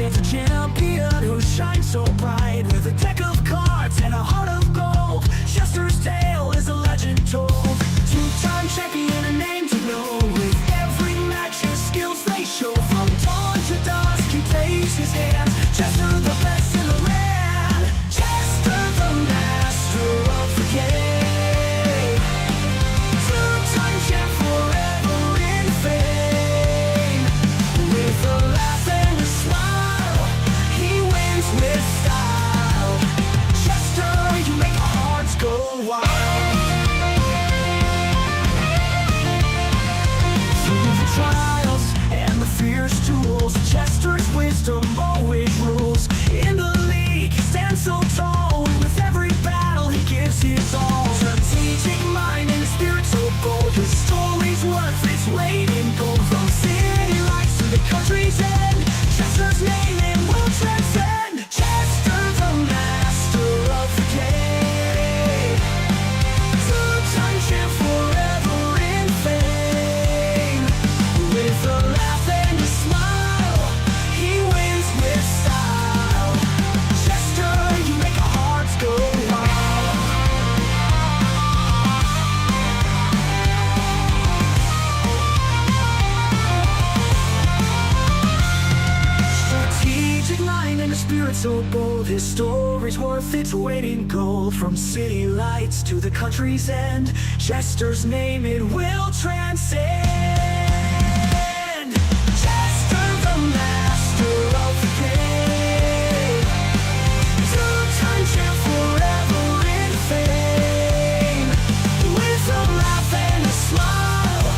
with a champion who shines so bright. With a deck of cards and a heart of gold, Chester's tale is a legend told. Two-time champion, a name to know. With every match his skills they show. From dawn to dusk he plays his hand. Chester the best in the land. Chester the master of the game. Two-time champ forever in fame. With a laugh and a smile, he wins with style. Chester, you make our hearts go wild. Through the trials and the fierce duels, Chester's wisdom always rules. In the league, he stands so tall. With every battle, he gives his all. Strategic mind and spirit so bold. His story's worth its weight in gold. From city lights to the country's end, Chester's name it will transcend. Chester, the master of the game. Two-time champ forever in fame. With a laugh and a smile, he wins with style. Chester, you make our hearts go wild. Strategic mind and a spirit so bold. His story's worth its weight in gold. From city lights to the country's end, Chester's name it will transcend. Chester, the master of the game. Two-time champ forever in fame. With a laugh and a smile,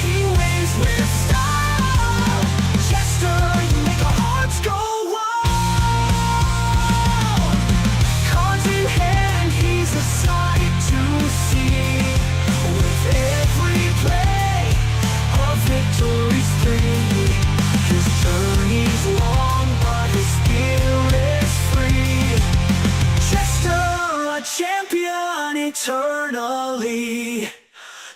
he wins with style. Chester, you make our hearts go wild. Cards in hand, he's a sight to see. With every play, a victory's free. His journey's long, but his spirit's free. Chester, a champion eternally.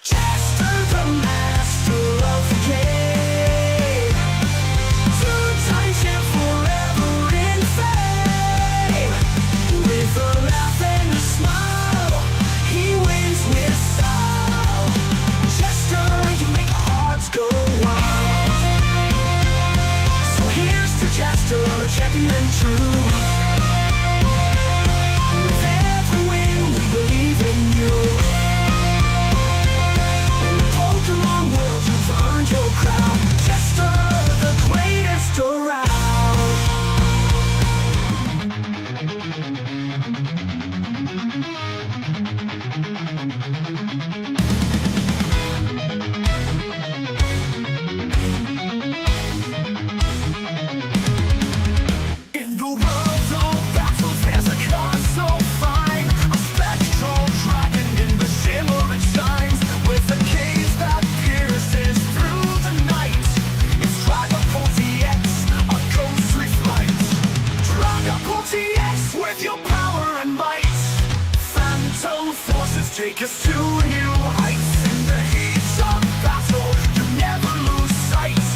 Chester, the master of the game. Two-time champ forever in fame. With a laugh and a smile, he wins with style. Chester, you make our hearts go wild. So here's to Chester, champion true. With every win, we believe in you. In the Pokémon world, you've earned your crown. Chester, the greatest around. In the world of battles, there's a card so fine. A spectral dragon in the shimmer it shines. With a gaze that pierces through the night. It's Regidrago Vstar, a ghostly flight. Regidrago Vstar with your power and might. Phantom forces take us to new heights. In the heat of battle, you never lose sight.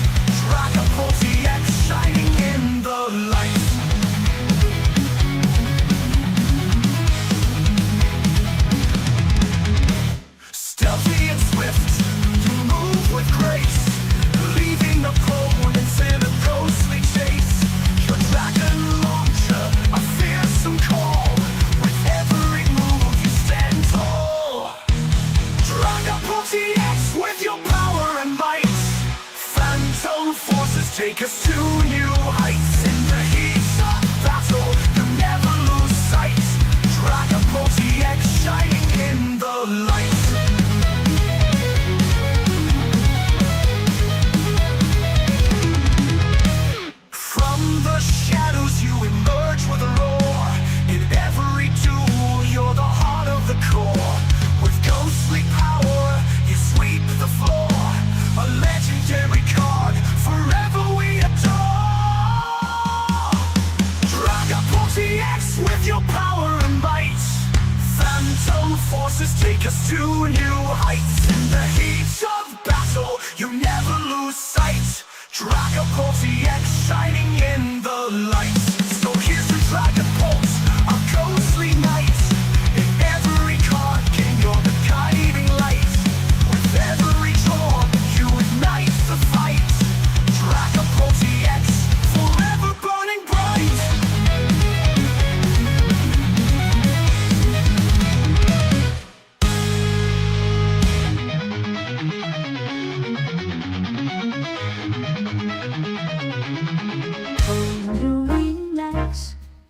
Regidrago Vstar shining in the light. Stealthy and swift, you move with grace, leaving opponents in a ghostly chase. Your dragon launcher, a fearsome call. With every move you stand tall. Regidrago Vstar with your power and might. Phantom forces take us to new heights. In the heat of battle, you never lose sight. Regidrago Vstar shining in the light. From the shadows you emerge with a roar. In every duel, you're the heart of the core. With ghostly power, you sweep the floor. A legendary card, forever we adore. Regidrago Vstar with your power and might. Phantom forces take us to new heights. In the heat of battle, you never lose sight. Regidrago Vstar shining in the lights. So here's the Dragon Pulse, our ghostly knights. In every card game, you're the guiding light. With every draw, you ignite the fight. Dragon Pulse EX, forever burning bright.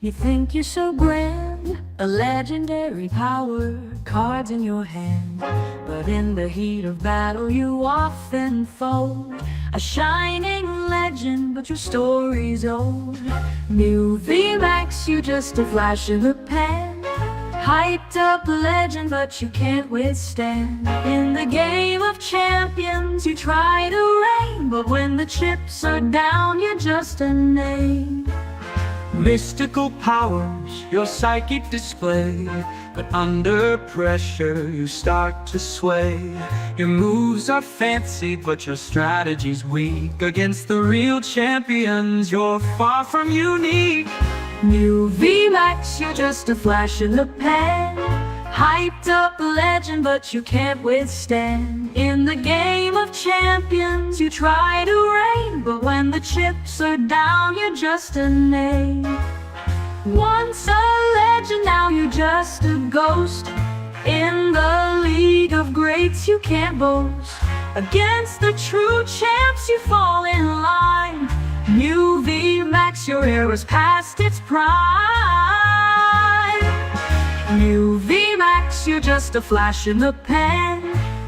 You think you're so grand, a legendary power, cards in your hand. But in the heat of battle you often fold. A shining legend, but your story's old. New VMAX, you just a flash in the pan. Hyped up legend, but you can't withstand. In the game of champions you try to reign, but when the chips are down you're just a name. Mystical powers, your psychic display. But under pressure you start to sway. Your moves are fancy, but your strategy's weak. Against the real champions, you're far from unique. New VMAX, you're just a flash in the pan. Hyped up legend, but you can't withstand. In the game of champions you try to reign, but when the chips are down you're just a name. Once a legend, now you're just a ghost. In the league of greats you can't boast. Against the true champs you fall in line. New VMAX, your era's past its prime. New VMAX, you're just a flash in the pan.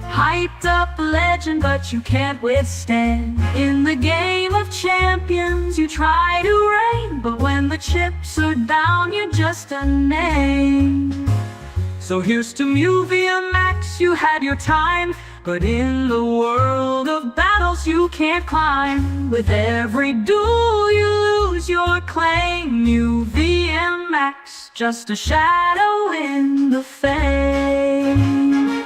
Hyped up legend, but you can't withstand. In the game of champions you try to reign, but when the chips are down you're just a name. So here's to New VMAX, you had your time. But in the world of battles you can't climb. With every duel you lose your claim. New VMAX, just a shadow in the fame.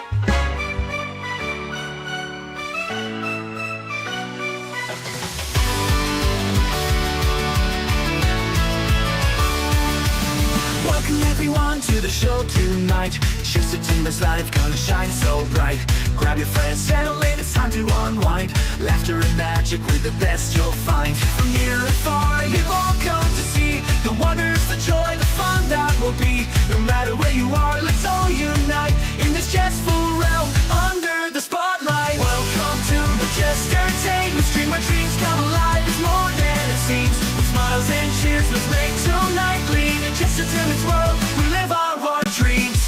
Welcome everyone to the show tonight. Just a team that's life gonna shine so bright. Grab your friends, settle in, it's time to unwind. Laughter and magic with the best you'll find. From near and far, you've all come to see the wonders, the joy, the fun that will be. No matter where you are, let's all unite in this jestful realm under the spotlight. Welcome to the Jest Entertainment Stream, where dreams come alive. It's more than it seems. With smiles and cheers, let's make tonight gleam. In Jest Entertainment's world, we live our dreams.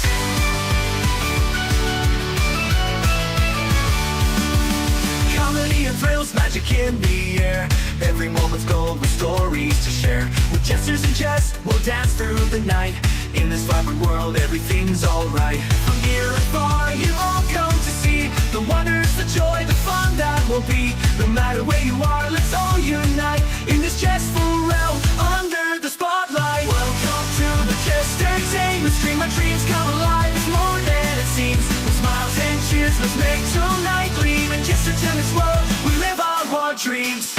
Comedy and thrills, magic in the air. Every moment's gold with stories to share. With jesters and jest, we'll dance through the night. In this vibrant world, everything's alright. From near and far, you all come to see the wonders, the joy, the fun that will be. No matter where you are, let's all unite in this jestful realm under the spotlight. Welcome to the Jest Entertainment Stream, our dreams come alive. It's more than it seems. With smiles and cheers, let's make tonight gleam. In Jest Entertainment's world, we live our dreams.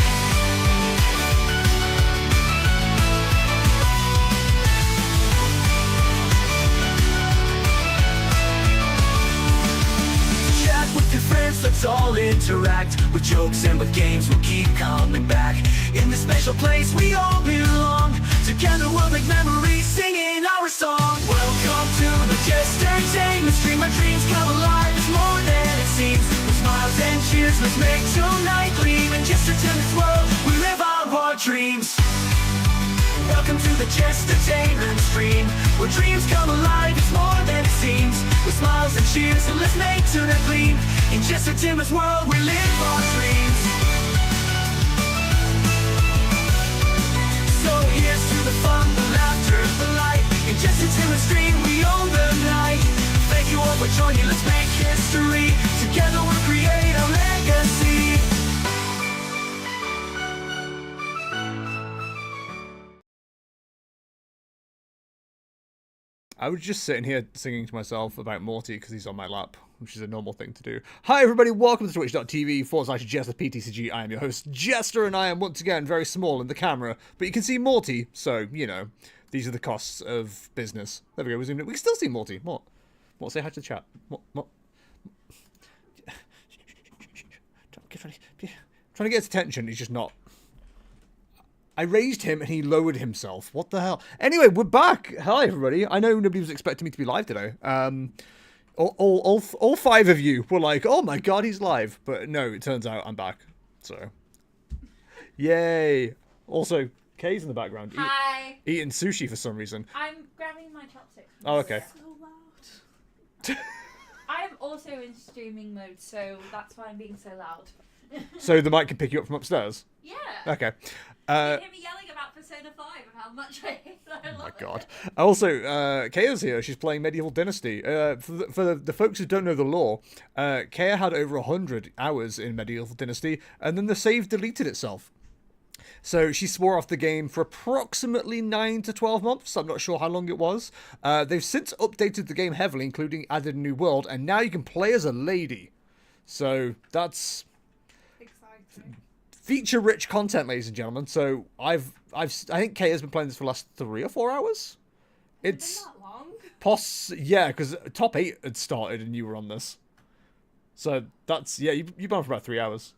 With your friends, let's all interact. With jokes and with games, we'll keep coming back. In this special place, we all belong. Together we'll make memories, singing our song. Welcome to the Jest Entertainment Stream, our dreams come alive. It's more than it seems. With smiles and cheers, let's make tonight gleam. In Jest Entertainment's world, we live our dreams. Welcome to the Jest Entertainment Stream, where dreams come alive. It's more than it seems. With smiles and cheers, and let's make tonight gleam. In Jest Entertainment's world, we live our dreams. So here's to the fun, the laughter, the light. In Jest Entertainment Stream, we own the night. Thank you all for joining, let's make history. Together we'll create a legacy. I was just sitting here singing to myself about Morty because he's on my lap. which is a normal thing to do. Hi everybody, welcome to twitch.tv/JesterPTCG. I am your host, Jester, and I am once again very small in the camera, but you can see Morty, so, you know, these are the costs of business. There we go, we can still see Morty. What, say hi to the chat. What? Trying to get his attention, he's just not. I raised him and he lowered himself. What the hell? Anyway, we're back. Hi, everybody. I know nobody was expecting me to be live today. All 5 of you were like, oh my god, he's live. But no, it turns out I'm back. So, yay. Also, Kay's in the background. Hi. Eating sushi for some reason. I'm grabbing my chopsticks. Oh, okay. So loud. I'm also in streaming mode, so that's why I'm being so loud. So the mic can pick you up from upstairs? Yeah. Okay. You hear me yelling about Persona 5 and how much I hate that. Oh my god. Also, Kaya's here. She's playing Medieval Dynasty. For the folks who don't know the lore, Kaya had over 100 hours in Medieval Dynasty, and then the save deleted itself. So she swore off the game for approximately 9 to 12 months. I'm not sure how long it was. They've since updated the game heavily, including added a new world, and now you can play as a lady. So that's Exciting. Feature-rich content, ladies and gentlemen. So I think Kaya's been playing this for the last 3 or 4 hours. It's Been that long? yeah, because top 8 had started and you were on this. So that's, yeah, you've been on for about 3 hours.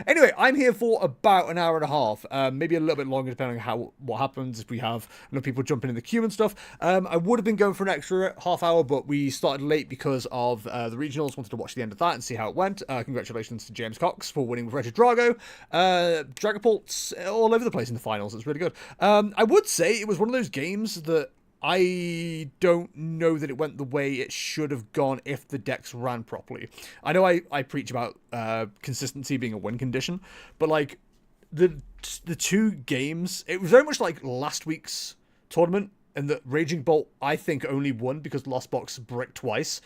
Anyway, I'm here for about an hour and a half, maybe a little bit longer depending on what happens if we have enough people jumping in the queue and stuff. I would have been going for an extra half hour, but we started late because of the regionals. Wanted to watch the end of that and see how it went. Congratulations to James Cox for winning with Regidrago. Dragapults all over the place in the finals. It's really good. I would say it was one of those games that I don't know that it went the way it should have gone if the decks ran properly. I know I preach about consistency being a win condition, but like the 2 games, it was very much like last week's tournament, and that Raging Bolt I think only won because Lost Box bricked twice.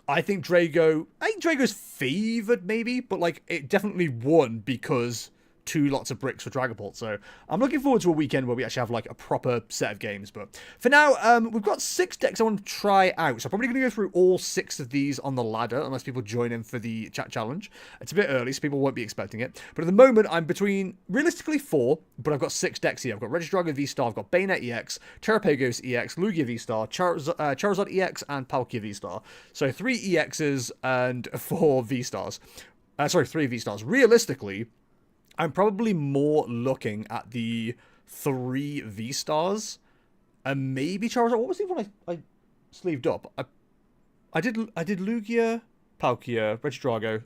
I think Drago's favored maybe, but like it definitely won because 2 lots of bricks for Dragapult. So I'm looking forward to a weekend where we actually have like a proper set of games. But for now, we've got 6 decks I want to try out. So I'm probably going to go through all 6 of these on the ladder, unless people join in for the chat challenge. It's a bit early, so people won't be expecting it. But at the moment, I'm between, realistically 4, but I've got 6 decks here. I've got Regidrago Vstar, I've got Banette EX, Terapagos EX, Lugia Vstar, Charizard EX, and Palkia Vstar. So 3 EXs and 4 Vstars. 3 Vstars. Realistically, I'm probably more looking at the 3 Vstars and maybe Charizard. What was the one I sleeved up? I did Lugia, Palkia, Regidrago.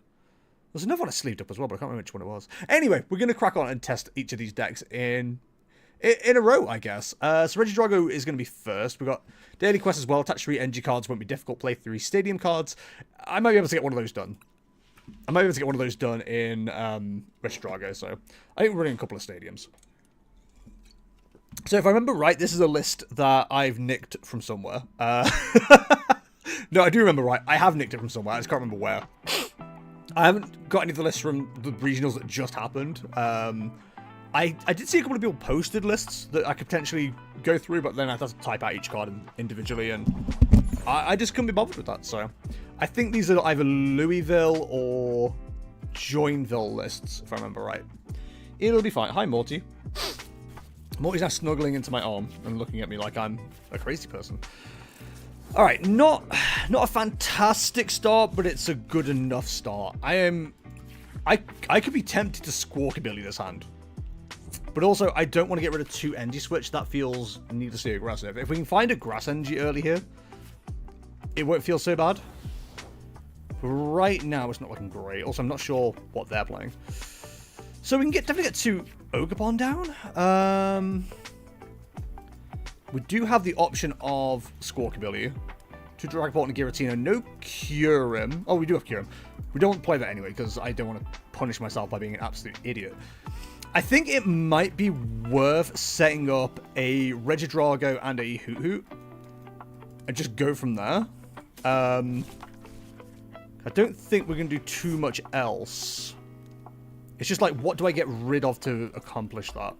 There's another one I sleeved up as well, but I can't remember which one it was. Anyway, we're going to crack on and test each of these decks in a row, I guess. So Regidrago is going to be first. We've got Daily Quest as well. Attach 3 NG cards, won't be difficult. Play 3 Stadium cards. I might be able to get one of those done. I might be able to get one of those done in Regidrago, so I think we're running a couple of stadiums. So if I remember right, this is a list that I've nicked from somewhere. No, I do remember right. I have nicked it from somewhere. I just can't remember where. I haven't got any of the lists from the regionals that just happened. I did see a couple of people posted lists that I could potentially go through, but then I had to type out each card individually, and I just couldn't be bothered with that, so I think these are either Louisville or Joinville lists, if I remember right. It'll be fine. Hi, Morty. Morty's now snuggling into my arm and looking at me like I'm a crazy person. Alright, not a fantastic start, but it's a good enough start. I could be tempted to Squawkabilly this hand. But also, I don't want to get rid of 2 Engie Switch. That feels needlessly aggressive. If we can find a Grass Engie early here, it won't feel so bad. Right now, it's not looking great. Also, I'm not sure what they're playing. So we can definitely get 2 Ogerpon down. We do have the option of Squawkabilly, 2 Dragapult and a Giratina. No Kyurem. Oh, we do have Kyurem. We don't want to play that anyway, because I don't want to punish myself by being an absolute idiot. I think it might be worth setting up a Regidrago and a Hoot and just go from there. I don't think we're going to do too much else. It's just like, what do I get rid of to accomplish that?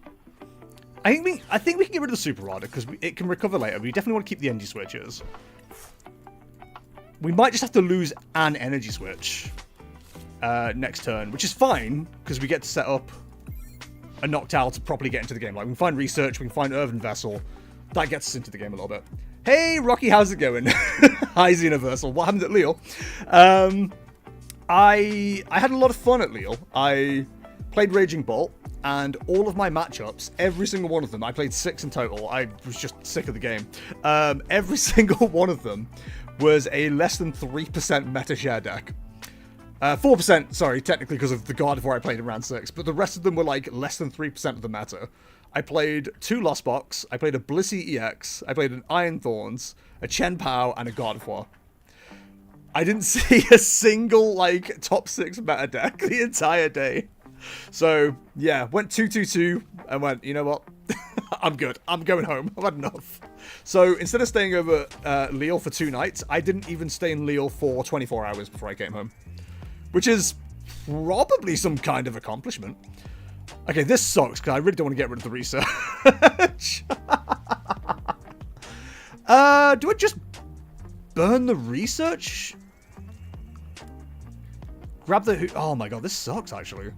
I think we can get rid of the Super Rada because it can recover later. We definitely want to keep the Engie Switches. we might just have to lose an energy switch next turn, which is fine, because we get to set up a Noctowl to properly get into the game. Like, we can find Research, we can find Earthen Vessel. That gets us into the game a little bit. Hey, Rocky, how's it going? Hi, Universal. What happened at Lille? I had a lot of fun at Lille. I played Raging Bolt, and all of my matchups, every single one of them, I played 6 in total. I was just sick of the game. Every single one of them was a less than 3% meta share deck. 4%, sorry, technically because of the Gardevoir I played in round 6, but the rest of them were like less than 3% of the meta. I played 2 Lost Box, I played a Blissey EX, I played an Iron Thorns, a Chen Pao, and a Gardevoir. I didn't see a single, like, top 6 meta deck the entire day. So, yeah, went 2-2-2 and went, you know what? I'm good. I'm going home. I've had enough. So, instead of staying over Lille for 2 nights, I didn't even stay in Lille for 24 hours before I came home. Which is probably some kind of accomplishment. Okay, this sucks, because I really don't want to get rid of the research. Do I just burn the research? Grab the... Oh my god, this sucks, actually.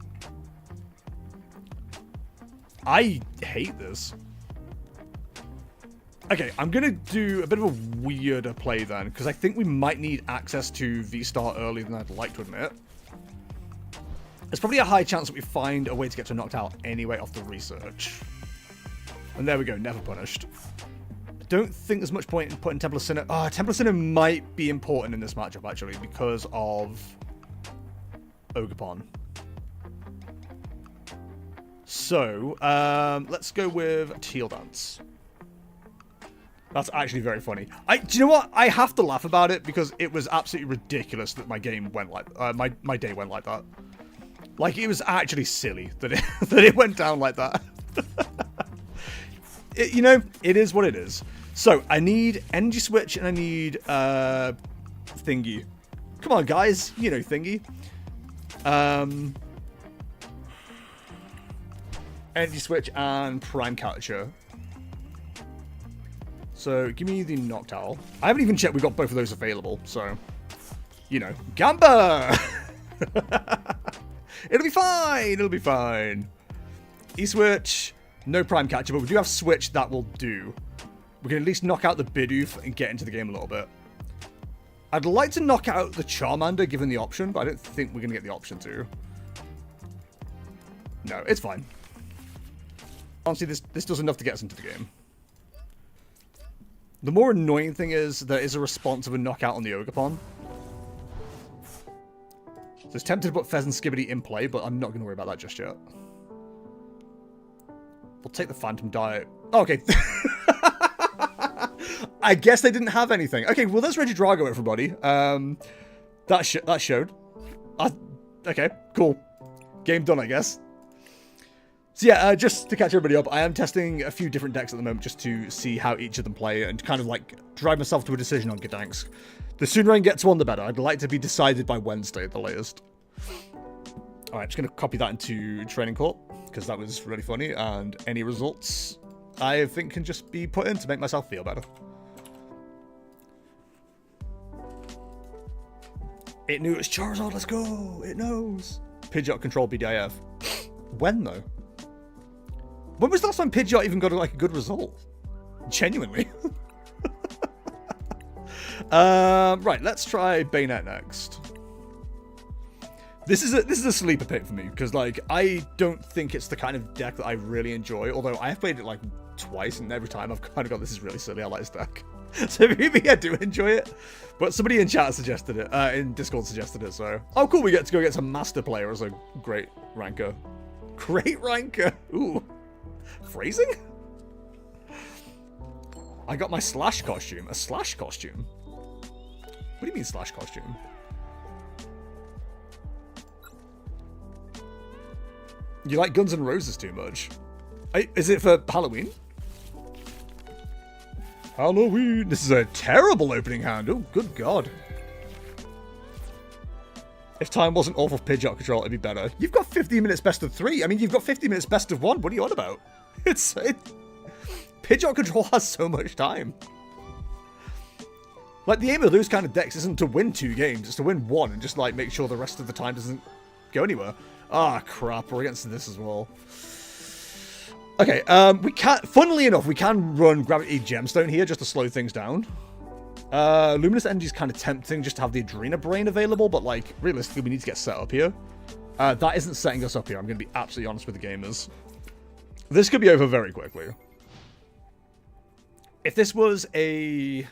I hate this. Okay, I'm going to do a bit of a weirder play then, because I think we might need access to Vstar earlier than I'd like to admit. There's probably a high chance that we find a way to get to Noctowl anyway off the research. And there we go, never punished. I don't think there's much point in putting Temple of Sinnoh. Temple of Sinnoh might be important in this matchup, actually, because of Ogerpon. So, let's go with Teal Dance. That's actually very funny. Do you know what? I have to laugh about it because it was absolutely ridiculous that my game went like my day went like that. Like, it was actually silly that it went down like that. You know, it is what it is. So I need energy switch and I need thingy. Come on, guys, you know thingy. Energy switch and prime capture. So, give me the Noctowl. I haven't even checked we've got both of those available, so... You know. Gamba! It'll be fine! It'll be fine. E-switch. No prime catcher, but we do have switch that will do. We can at least knock out the Bidoof and get into the game a little bit. I'd like to knock out the Charmander given the option, but I don't think we're going to get the option to. No, it's fine. Honestly, this does enough to get us into the game. The more annoying thing is there is a response of a knockout on the Ogerpon. So it's tempted to put Fez and Skibbity in play, but I'm not going to worry about that just yet. We'll take the Phantom Diet. Oh, okay. I guess they didn't have anything. Okay, well, there's Regidrago, everybody. That showed. Okay, cool. Game done, I guess. So yeah, just to catch everybody up, I am testing a few different decks at the moment just to see how each of them play and kind of like drive myself to a decision on Gdansk. The sooner I can get to one, the better. I'd like to be decided by Wednesday at the latest. Alright, just going to copy that into Training Court because that was really funny, and any results I think can just be put in to make myself feel better. It knew it was Charizard, let's go! It knows! Pidgeot control BDIF. When though? When was the last time Pidgeot even got like a good result? Genuinely. Right, let's try Banette next. This is a sleeper pick for me because like I don't think it's the kind of deck that I really enjoy. Although I have played it like twice, and every time I've kind of got, this is really silly. I like this deck, so maybe I do enjoy it. But somebody in chat suggested it, in Discord suggested it. So oh cool, we get to go get some Master Player as a great ranker. Great ranker. Ooh. Phrasing? I got my Slash costume. A Slash costume? What do you mean Slash costume? You like Guns N' Roses too much? Is it for Halloween? Halloween! This is a terrible opening hand. Oh, good God. If time wasn't awful for Pidgeot control, it'd be better. You've got 15 minutes best of 3. I mean, you've got 50 minutes best of 1. What are you on about? Pidgeot control has so much time. Like, the aim of those kind of decks isn't to win 2 games, it's to win 1 and just, like, make sure the rest of the time doesn't go anywhere. Ah, crap, we're against this as well. Okay, we can't, funnily enough, we can run Gravity Gemstone here just to slow things down. Luminous Energy is kind of tempting just to have the Adrena Brain available, but, like, realistically, we need to get set up here. That isn't setting us up here, I'm going to be absolutely honest with the gamers. This could be over very quickly. If this was a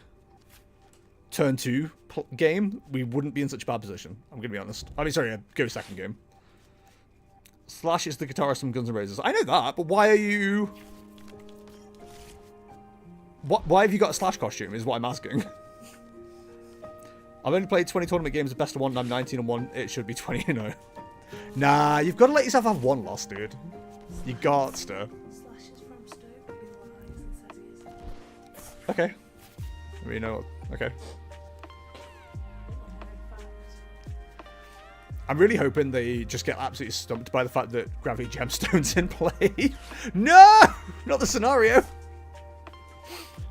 turn 2 game, we wouldn't be in such a bad position. I'm going to be honest. I mean, sorry, go second game. Slash is the guitarist from Guns N' Roses. I know that, but why are you... Why have you got a Slash costume, is what I'm asking. I've only played 20 tournament games, the best of 1, and I'm 19 and 1. It should be 20 and 0. Nah, you've got to let yourself have 1 loss, dude. You got to. Slash is from Stoke. Okay. We know. Okay. I'm really hoping they just get absolutely stumped by the fact that Gravity Gemstone's in play. No! Not the scenario.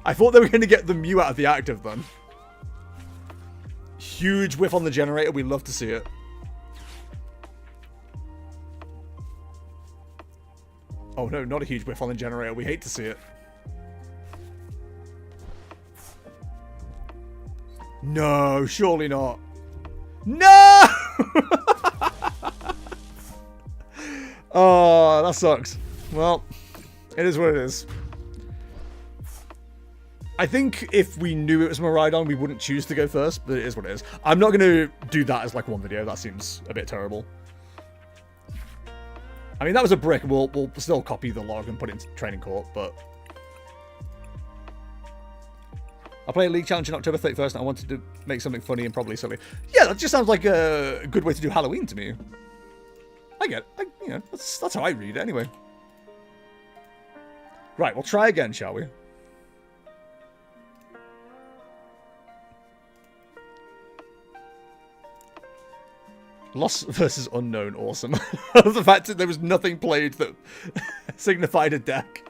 I thought they were going to get the Mew out of the active then. Huge whiff on the generator. We love to see it. Oh no, not a huge whiff on the generator. We hate to see it. No, surely not. No! Oh, that sucks. Well, it is what it is. I think if we knew it was Miraidon, we wouldn't choose to go first, but it is what it is. I'm not going to do that as like one video. That seems a bit terrible. I mean, that was a brick. We'll still copy the log and put it into training court, but... I play a League Challenge on October 31st and I wanted to make something funny and probably silly. Yeah, that just sounds like a good way to do Halloween to me. I get it. You know, that's how I read it anyway. Right, we'll try again, shall we? Lost versus unknown, awesome. The fact that there was nothing played that signified a deck.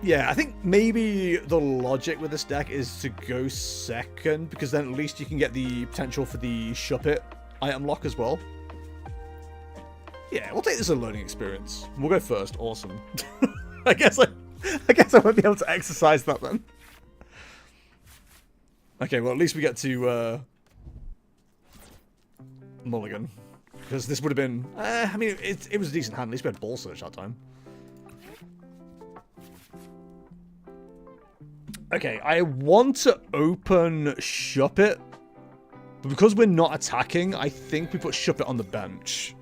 Yeah, I think maybe the logic with this deck is to go second, because then at least you can get the potential for the Shuppet item lock as well. Yeah, we'll take this as a learning experience. We'll go first, awesome. I guess I won't be able to exercise that then. Okay, well at least we get to mulligan. Because this would have been... I mean, it was a decent hand. At least we had ball search that time. Okay, I want to open Shuppet. But because we're not attacking, I think we put Shuppet on the bench.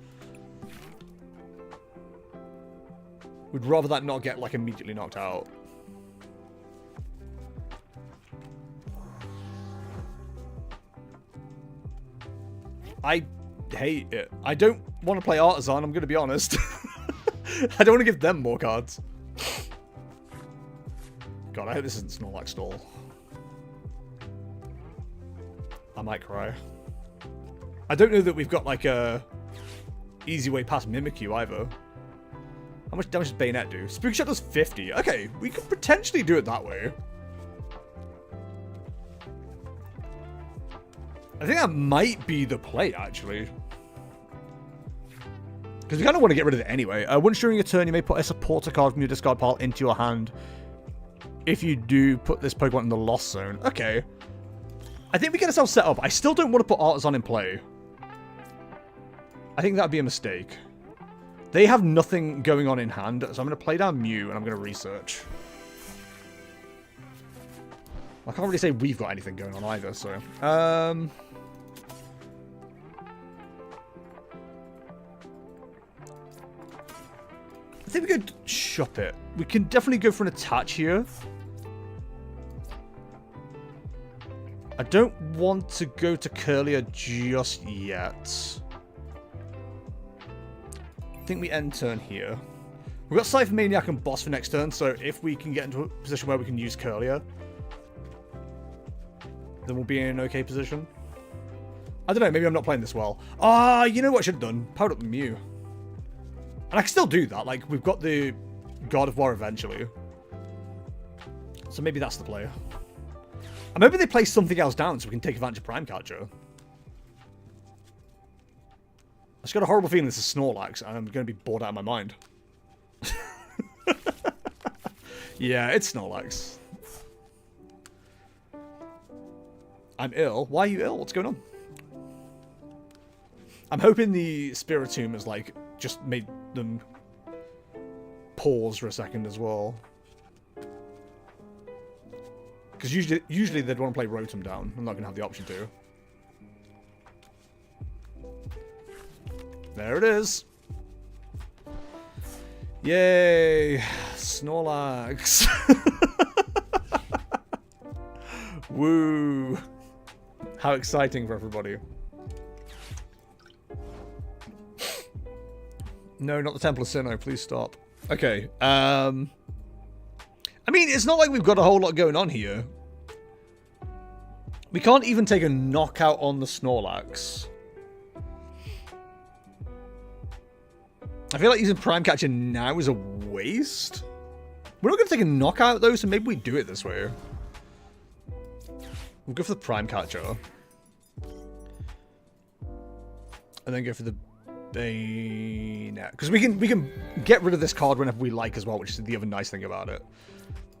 We'd rather that not get, like, immediately knocked out. I hate it. I don't want to play Artisan, I'm going to be honest. I don't want to give them more cards. God, I hope this isn't Snorlax stall. I might cry. I don't know that we've got, like, a easy way past Mimikyu either. How much damage does Banette do? Spook Shot does 50. Okay, we could potentially do it that way. I think that might be the play, actually. Because we kind of want to get rid of it anyway. Once during your turn, you may put a supporter card from your discard pile into your hand. If you do, put this Pokemon in the Lost Zone. Okay. I think we get ourselves set up. I still don't want to put Artisan in play. I think that would be a mistake. They have nothing going on in hand, so I'm going to play down Mew and I'm going to research. I can't really say we've got anything going on either, so... I think we could shop it. We can definitely go for an attach here. I don't want to go to Curlier just yet. I think we end turn here. We've got Cypher Maniac and Boss for next turn, so if we can get into a position where we can use Curlier, then we'll be in an okay position. I don't know, maybe I'm not playing this well. Ah, you know what I should have done? Powered up the Mew. And I can still do that, like, we've got the God of War eventually. So maybe that's the play. And maybe they play something else down so we can take advantage of Prime Catcher. I just got a horrible feeling this is Snorlax, and I'm going to be bored out of my mind. Yeah, it's Snorlax. I'm ill. Why are you ill? What's going on? I'm hoping the Spiritomb has, like, just made them pause for a second as well. Because usually they'd want to play Rotom down. I'm not going to have the option to. There it is. Yay. Snorlax. Woo. How exciting for everybody. No, not the Temple of Sinnoh. Please stop. Okay. I mean, it's not like we've got a whole lot going on here. We can't even take a knockout on the Snorlax. I feel like using Prime Catcher now is a waste. We're not going to take a knockout, though, so maybe we do it this way. We'll go for the Prime Catcher. And then go for the Banette. Because we can get rid of this card whenever we like as well, which is the other nice thing about it.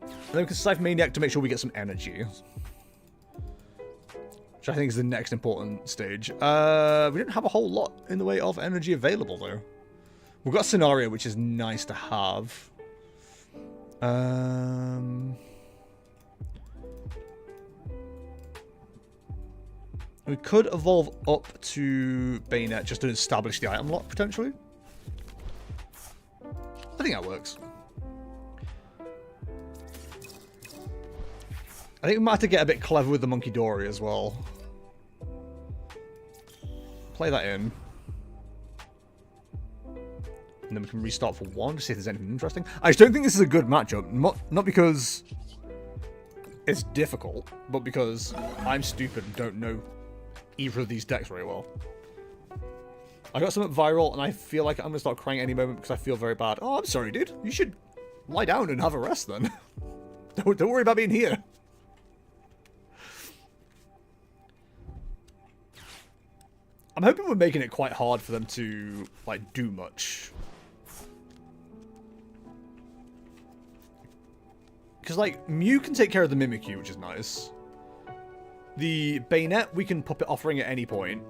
And then we can Siphon Maniac to make sure we get some energy. Which I think is the next important stage. We don't have a whole lot in the way of energy available, though. We've got a scenario, which is nice to have. We could evolve up to Banette just to establish the item lock, potentially. I think that works. I think we might have to get a bit clever with the Monkey Dory as well. Play that in. And then we can restart for one to see if there's anything interesting. I just don't think this is a good matchup. Not because it's difficult, but because I'm stupid and don't know either of these decks very well. I got something viral, and I feel like I'm going to start crying any moment because I feel very bad. Oh, I'm sorry, dude. You should lie down and have a rest then. Don't worry about being here. I'm hoping we're making it quite hard for them to, like, do much. Because, like, Mew can take care of the Mimikyu, which is nice. The Banette, we can pop it offering at any point.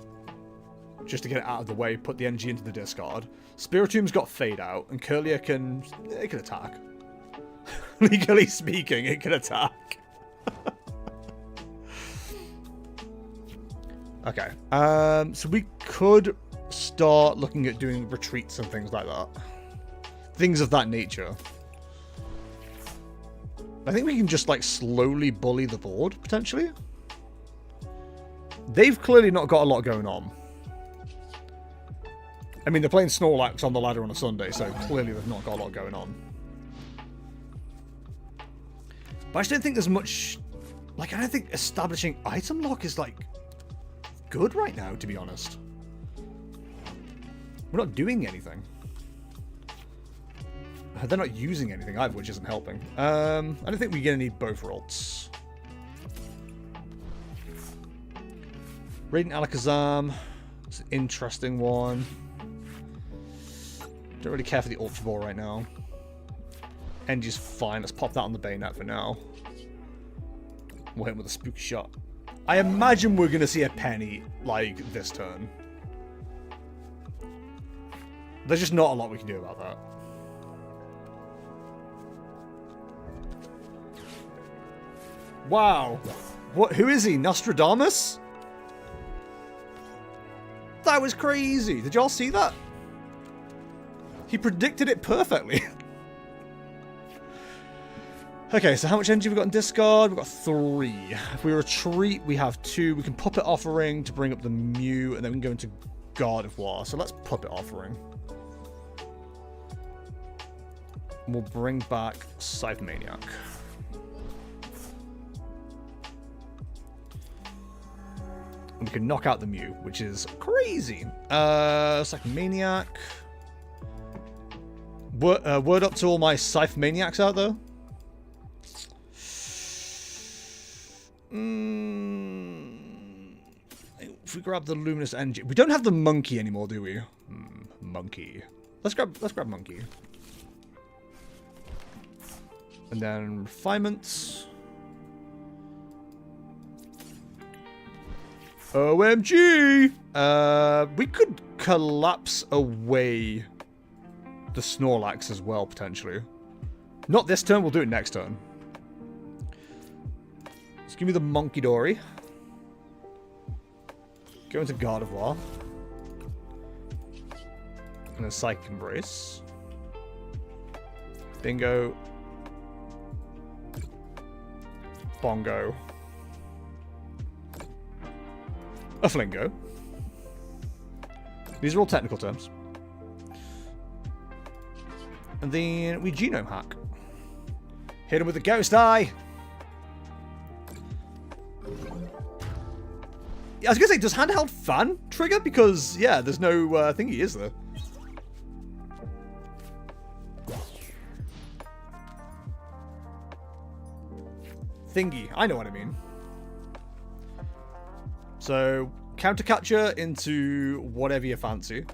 Just to get it out of the way, put the energy into the discard. Spiritomb's got Fade Out, and Curlier can... it can attack. Legally speaking, it can attack. Okay. So we could start looking at doing retreats and things like that. Things of that nature. I think we can just, like, slowly bully the board, potentially. They've clearly not got a lot going on. I mean, they're playing Snorlax on the ladder on a Sunday, so clearly they've not got a lot going on. But I just don't think there's much... like, I don't think establishing item lock is, like, good right now, to be honest. We're not doing anything. They're not using anything either, which isn't helping. I don't think we're going to need both ults. Radiant Alakazam. It's an interesting one. Don't really care for the Ultra Ball right now. Energy's fine. Let's pop that on the Banette for now. We'll hit him with a Spooky Shot. I imagine we're going to see a Penny, like, this turn. There's just not a lot we can do about that. Wow. What? Who is he? Nostradamus? That was crazy. Did y'all see that? He predicted it perfectly. Okay, so how much energy have we got in discard? We've got 3. If we retreat, we have 2. We can Puppet Offering to bring up the Mew, and then we can go into Gardevoir. So let's Puppet Offering. And we'll bring back Siphon Maniac. And we can knock out the Mew, which is crazy. Siphon Maniac. Word up to all my Siphon Maniacs out there. If we grab the luminous engine, we don't have the monkey anymore, do we? Monkey. Let's grab monkey. And then refinements. OMG! We could collapse away the Snorlax as well, potentially. Not this turn, we'll do it next turn. Just give me the Monkey Dory. Go into Gardevoir. And then Psychic Embrace. Bingo. Bongo. A Flingo. These are all technical terms. And then we Genome Hack. Hit him with the Ghost Eye. I was going to say, does handheld fan trigger? Because, yeah, there's no thingy, is there? Thingy. I know what I mean. So, counter catcher into whatever you fancy.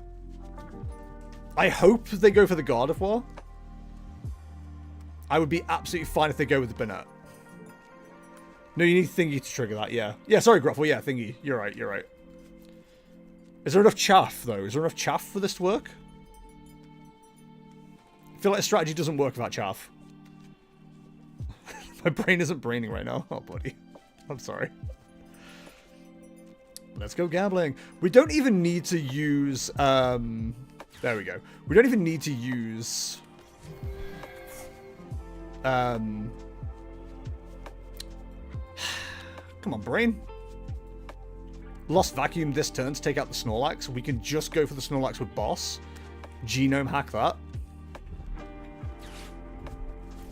I hope they go for the Gardevoir. I would be absolutely fine if they go with the Banette. No, you need Thingy to trigger that, yeah. Yeah, sorry, Gruffle, yeah, Thingy. You're right, you're right. Is there enough chaff, though? Is there enough chaff for this to work? I feel like a strategy doesn't work without chaff. My brain isn't braining right now. Oh, buddy. I'm sorry. Let's go gambling. We don't even need to use... there we go. We don't even need to use... Come on, brain. Lost Vacuum this turn to take out the Snorlax. We can just go for the Snorlax with Boss. Genome Hack that.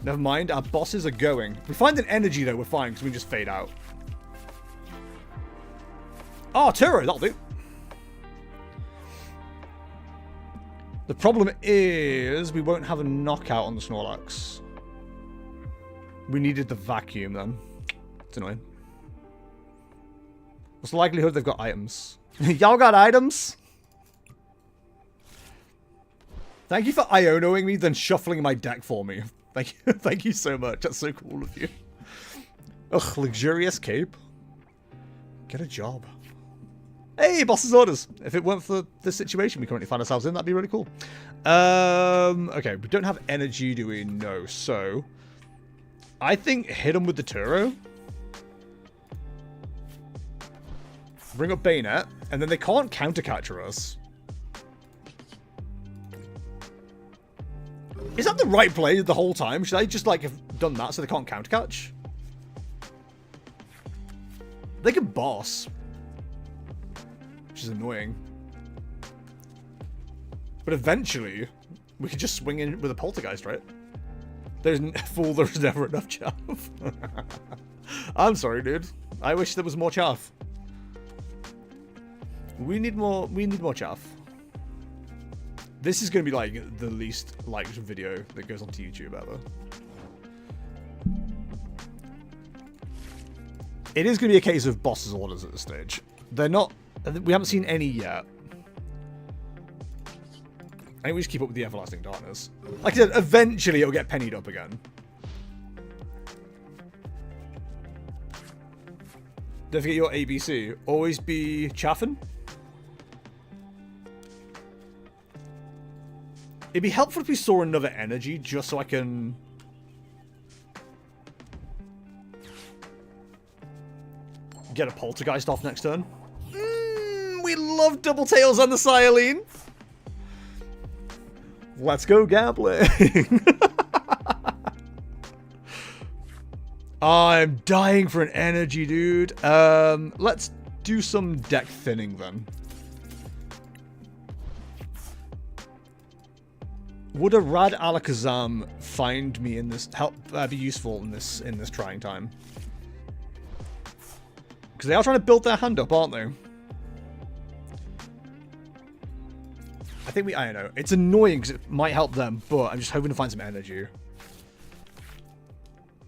Never mind, our bosses are going. If we find an energy, though, we're fine, because we can just fade out. Oh, Turo, that'll do. The problem is we won't have a knockout on the Snorlax. We needed the Vacuum, then. It's annoying. What's the likelihood they've got items? Y'all got items? Thank you for Ionoing me, then shuffling my deck for me. Thank you so much. That's so cool of you. Ugh, luxurious cape. Get a job. Hey, boss's orders. If it weren't for the situation we currently find ourselves in, that'd be really cool. Okay, we don't have energy, do we? No. So, I think hit him with the Turo. Bring up Banette, and then they can't counter-catcher us. Is that the right play the whole time? Should I just, like, have done that so they can't counter-catch? They can boss. Which is annoying. But eventually, we could just swing in with a Poltergeist, right? There's never enough chaff. I'm sorry, dude. I wish there was more chaff. We need more chaff. This is going to be like the least liked video that goes onto YouTube ever. It is going to be a case of boss's orders at this stage. They're not... We haven't seen any yet. I think we just keep up with the Everlasting Darkness. Like I said, eventually it'll get pennied up again. Don't forget your ABC. Always be chaffing. It'd be helpful if we saw another energy, just so I can... get a Poltergeist off next turn. We love double tails on the Silene. Let's go gambling. I'm dying for an energy, dude. Let's do some deck thinning then. Would a Rad Alakazam find me in this be useful in this trying time? Because they are trying to build their hand up, aren't they? I don't know. It's annoying because it might help them, but I'm just hoping to find some energy.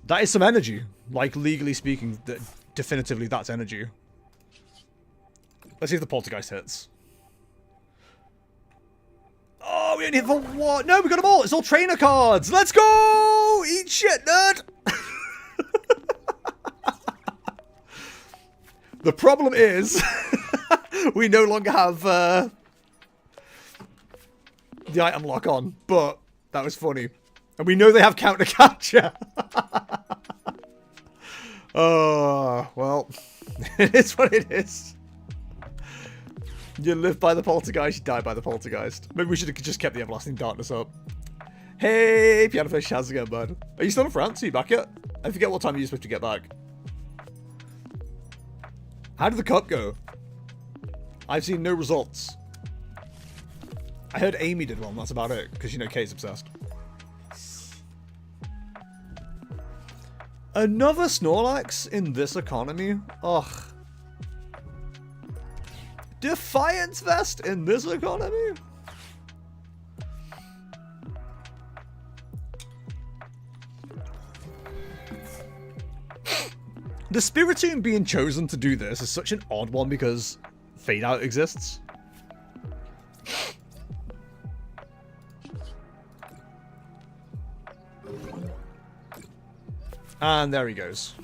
That is some energy. Like, legally speaking, that definitively that's energy. Let's see if the Poltergeist hits. Oh, we only hit for one. No, we got them all. It's all trainer cards. Let's go! Eat shit, nerd! The problem is, we no longer have the item lock on, but that was funny. And we know they have counter capture. Oh, well, it is what it is. You live by the Poltergeist, you die by the Poltergeist. Maybe we should have just kept the Everlasting Darkness up. Hey, Piano Fish, how's it going, bud? Are you still in France? Are you back yet? I forget what time you're supposed to get back. How did the cup go? I've seen no results. I heard Amy did one, that's about it. Because, you know, Kay's obsessed. Another Snorlax in this economy? Ugh. Defiance Vest in this economy? The Spiritomb being chosen to do this is such an odd one because Fade Out exists. And there he goes.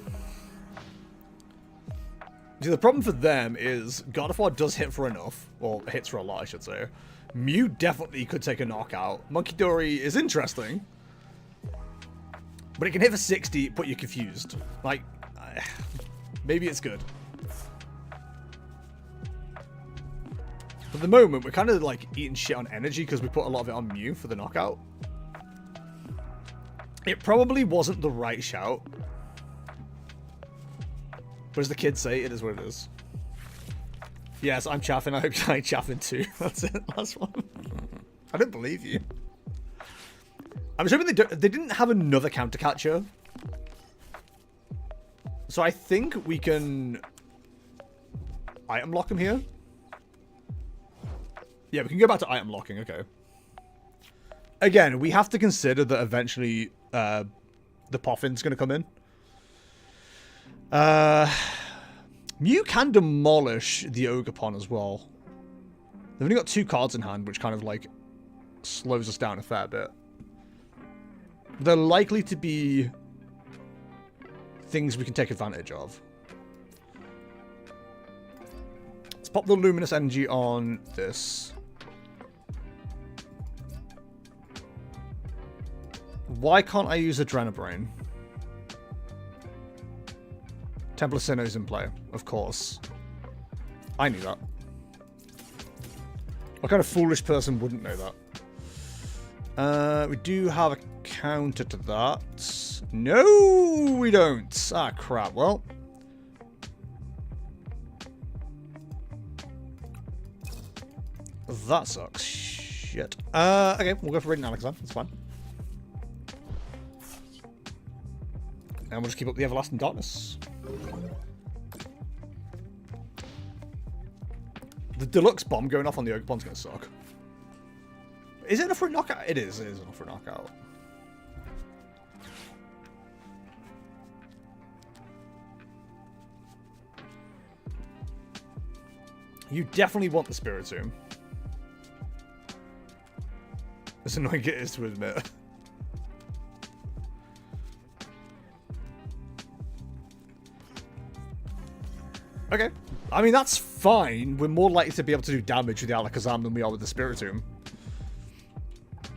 See, the problem for them is God of War does hit for enough, or hits for a lot, I should say. Mew definitely could take a knockout. Monkey Dory is interesting, but it can hit for 60, but you're confused. Like, maybe it's good. For the moment, we're kind of like eating shit on energy because we put a lot of it on Mew for the knockout. It probably wasn't the right shout. But as the kids say, it is what it is. Yes, I'm chaffing. I hope you like chaffing too. That's it. Last one. I don't believe you. I'm assuming they didn't have another counter catcher. So I think we can item lock him here. Yeah, we can go back to item locking. Okay. Again, we have to consider that eventually the Poffin's going to come in. Mew can demolish the Ogerpon as well. They've only got 2 cards in hand, which kind of like slows us down a fair bit. They're likely to be things we can take advantage of. Let's pop the Luminous Energy on this. Why can't I use Adrenabrain? Temple of Sinnoh's in play, of course. I knew that. What kind of foolish person wouldn't know that? We do have a counter to that. No, we don't. Ah, crap. Well. That sucks. Shit. Okay, we'll go for Radiant Alakazam. That's fine. And we'll just keep up the Everlasting Darkness. The deluxe bomb going off on the Ogerpon's going to suck. Is it enough for a knockout? It is enough for a knockout. You definitely want the Spiritomb. As annoying it is to admit. Okay. I mean, that's fine. We're more likely to be able to do damage with the Alakazam than we are with the Spiritomb.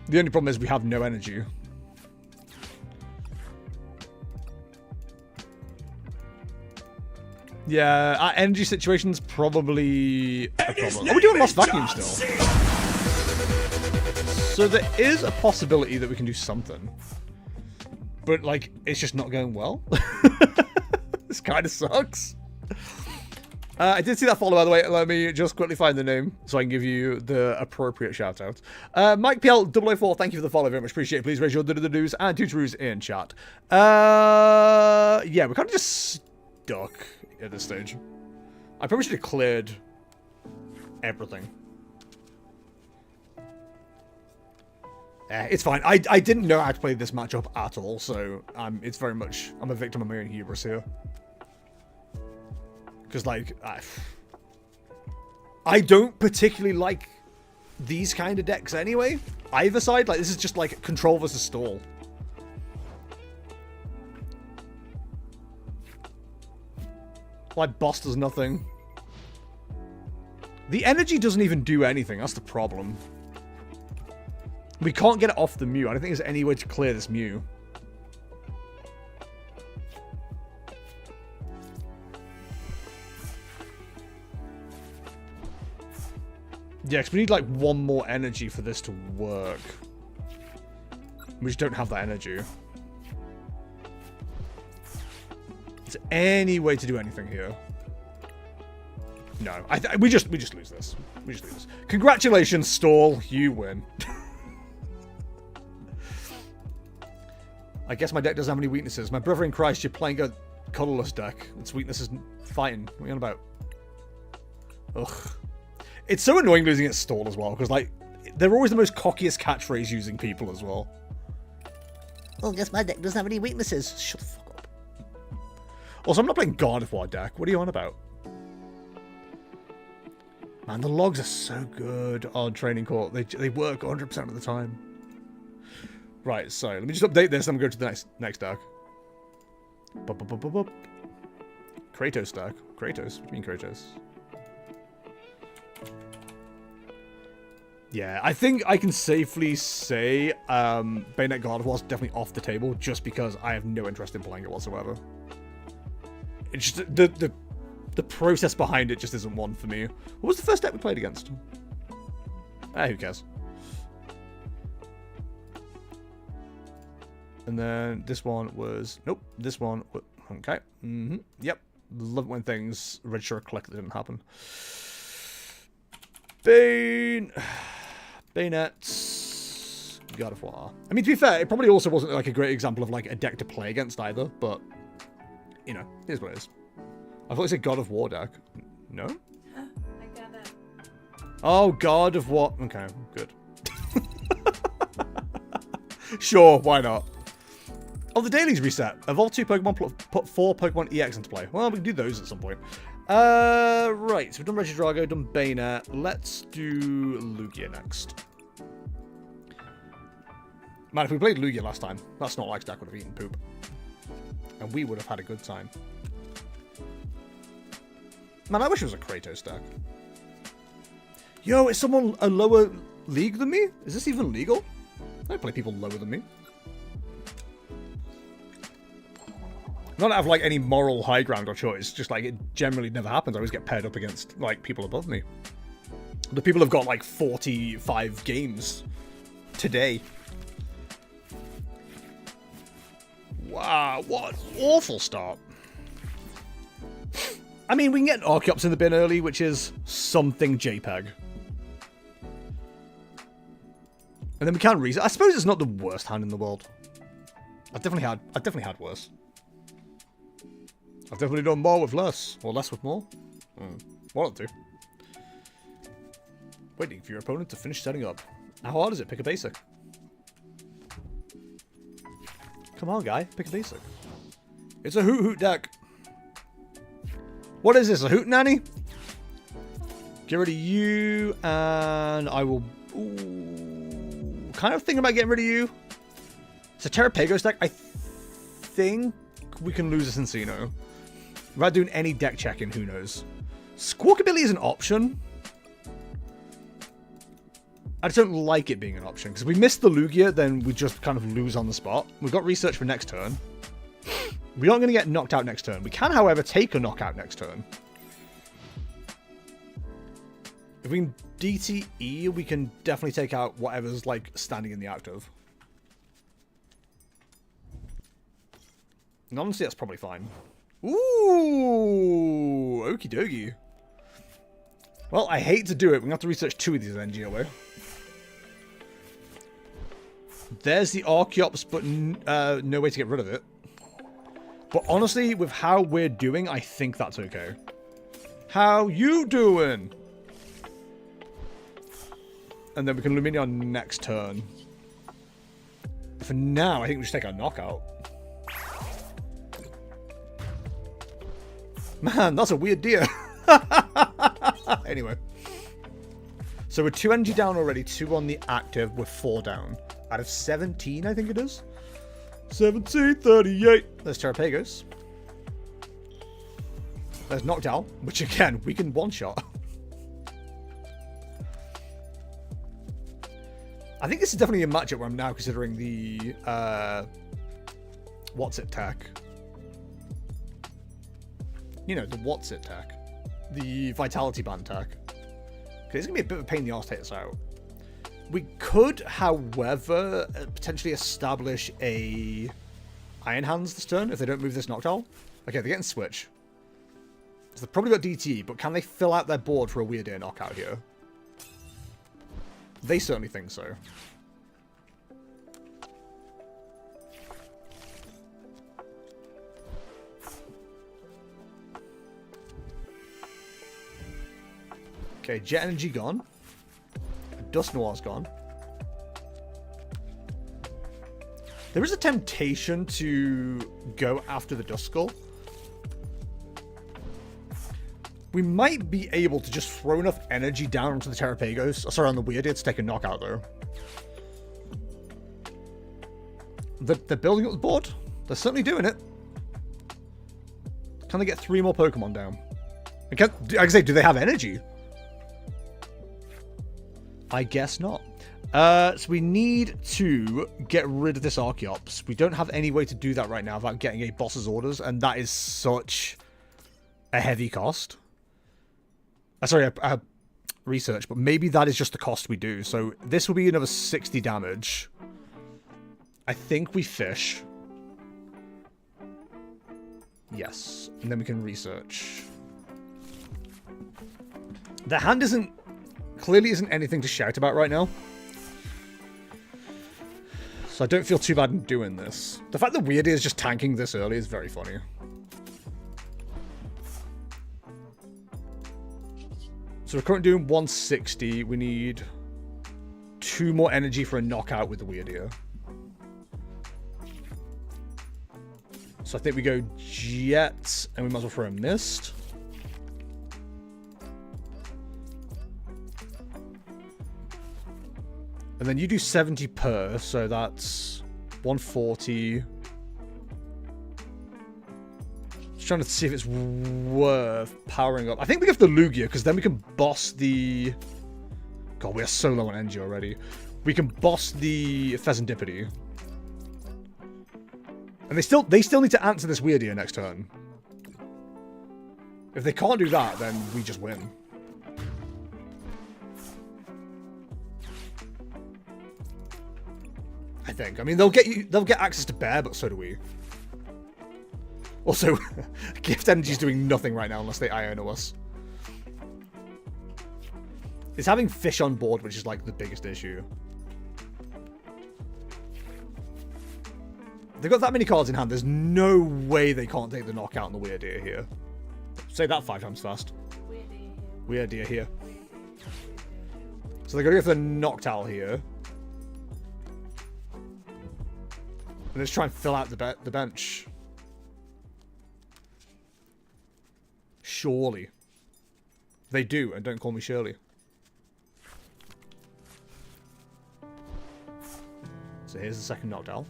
The only problem is we have no energy. Yeah, our energy situation's probably a problem. Are we doing Lost Vacuum still? So there is a possibility that we can do something. But, like, it's just not going well. This kind of sucks. I did see that follow, by the way. Let me just quickly find the name so I can give you the appropriate shout-out. Mike PL004, thank you for the follow. Very much appreciate it. Please raise your do's and tutorus in chat. Yeah, we're kind of just stuck at this stage. I probably should have cleared everything. It's fine. I didn't know how to play this matchup at all, so it's very much... I'm a victim of my own hubris here. Because, like, I don't particularly like these kind of decks anyway. Either side, like, this is just like control versus stall. Like, boss does nothing. The energy doesn't even do anything. That's the problem. We can't get it off the Mew. I don't think there's any way to clear this Mew. Yeah, because we need, like, one more energy for this to work. We just don't have that energy. Is there any way to do anything here? No. We just lose this. We just lose this. Congratulations, Stall. You win. I guess my deck doesn't have any weaknesses. My brother in Christ, you're playing a colorless deck. Its weakness is fighting. What are you on about? Ugh. It's so annoying losing at Stall as well, because, like, they're always the most cockiest catchphrase using people as well. Well, I guess my deck doesn't have any weaknesses. Shut the fuck up. Also, I'm not playing God of War deck. What are you on about? Man, the logs are so good on Training Court. They work 100% of the time. Right, so let me just update this and we'll go to the next deck. Kratos deck. Kratos? What do you mean Kratos? Yeah, I think I can safely say Banette God of War is definitely off the table just because I have no interest in playing it whatsoever. It's just the process behind it just isn't one for me. What was the first deck we played against? Who cares? And then this one was... Nope, this one... Okay. Yep. Love it when things register a click that didn't happen. Banette... God of War. I mean, to be fair, it probably also wasn't like a great example of like a deck to play against either, but... You know, here's what it is. I thought it said God of War deck. No? I get it. Oh, God of War. Okay, good. Sure, why not? Oh, the dailies reset. Evolve 2 Pokemon, put 4 Pokemon EX into play. Well, we can do those at some point. Right, so we've done Regidrago, done Banette. Let's do Lugia next. Man, if we played Lugia last time, that Snorlax deck would have eaten poop. And we would have had a good time. Man, I wish it was a Kratos deck. Yo, is someone a lower league than me? Is this even legal? I don't play people lower than me. Not out of, like, any moral high ground or choice. Just, like, it generally never happens. I always get paired up against, like, people above me. The people have got, like, 45 games today. Wow, what an awful start. I mean, we can get Archeops in the bin early, which is something JPEG. And then we can reset. I suppose it's not the worst hand in the world. I've definitely had worse. I've definitely done more with less. Or less with more. One or two. Waiting for your opponent to finish setting up. How hard is it? Pick a basic. Come on, guy. Pick a basic. It's a Hoot Hoot deck. What is this? A Hoot Nanny? Get rid of you. And I will... Ooh, kind of thinking about getting rid of you. It's a Terapagos deck. I think we can lose a Cincino. Without doing any deck checking, who knows? Squawkabilly is an option. I just don't like it being an option. Because if we miss the Lugia, then we just kind of lose on the spot. We've got research for next turn. We aren't going to get knocked out next turn. We can, however, take a knockout next turn. If we can DTE, we can definitely take out whatever's, like, standing in the active. And honestly, that's probably fine. Ooh, okie dokie. Well, I hate to do it. We're going to have to research 2 of these then, GOA. There's the Archeops, but no way to get rid of it. But honestly, with how we're doing, I think that's okay. How you doing? And then we can Lumineon next turn. For now, I think we just take our knockout. Man, that's a weird deer. Anyway. So we're 2 energy down already, 2 on the active, we're 4 down. Out of 17, I think it is. 17, 38. There's Terapagos. There's Noctowl, which again, we can one-shot. I think this is definitely a matchup where I'm now considering the, what's it tech? You know, the what's it tech. The Vitality Band tech. Okay, it's going to be a bit of a pain in the arse to take this out. We could, however, potentially establish a Iron Hands this turn if they don't move this Noctowl. Okay, they're getting Switch. So they've probably got DT, but can they fill out their board for a Weird Ear knockout here? They certainly think so. Okay, Jet Energy gone. Dust Noir's gone. There is a temptation to go after the Duskull. We might be able to just throw enough energy down onto the Terapagos. Sorry, on the Weird Ear to take a knockout, though. They're building up the board. They're certainly doing it. Can they get 3 more Pokemon down? Like I say, do they have energy? I guess not. So we need to get rid of this Archeops. We don't have any way to do that right now without getting a boss's orders, and that is such a heavy cost. Sorry, research, but maybe that is just the cost we do. So this will be another 60 damage. I think we fish. Yes, and then we can research. The hand clearly isn't anything to shout about right now. So I don't feel too bad in doing this. The fact that Weird Ear is just tanking this early is very funny. So we're currently doing 160. We need 2 more energy for a knockout with the Weird Ear. So I think we go Jet, and we might as well throw a Mist. And then you do 70 per, so that's 140. Just trying to see if it's worth powering up. I think we give the Lugia, because then we can boss the... God, we are so low on energy already. We can boss the Pheasantipity. And they still need to answer this Weird Ear next turn. If they can't do that, then we just win. I think. I mean, they'll get access to Bear, but so do we. Also, Gift Energy's doing nothing right now unless they Iono us. It's having Fish on board, which is like the biggest issue. They've got that many cards in hand. There's no way they can't take the knockout on the Weird Ear here. Say that 5 times fast. Weird Ear here. So they're going to go for the Noctowl here. And let's try and fill out the bench. Surely. They do, and don't call me Shirley. So here's the second Noctowl.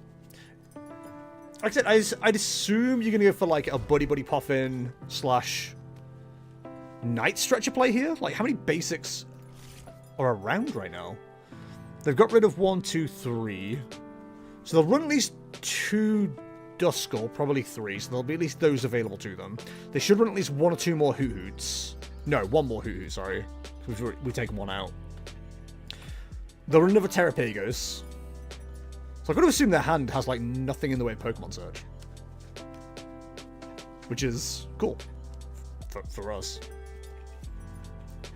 Like I said, I'd assume you're going to go for like a Buddy Buddy Puffin / Night Stretcher play here. Like, how many basics are around right now? They've got rid of 1, 2, 3. So they'll run at least 2 Duskull, probably 3. So there'll be at least those available to them. They should run at least 1 or 2 more Hoot-Hoots. No, 1 more Hoot-Hoot, sorry. We've taken 1 out. They'll run another Terapagos. So I've got to assume their hand has, like, nothing in the way of Pokemon Search. Which is cool. For us.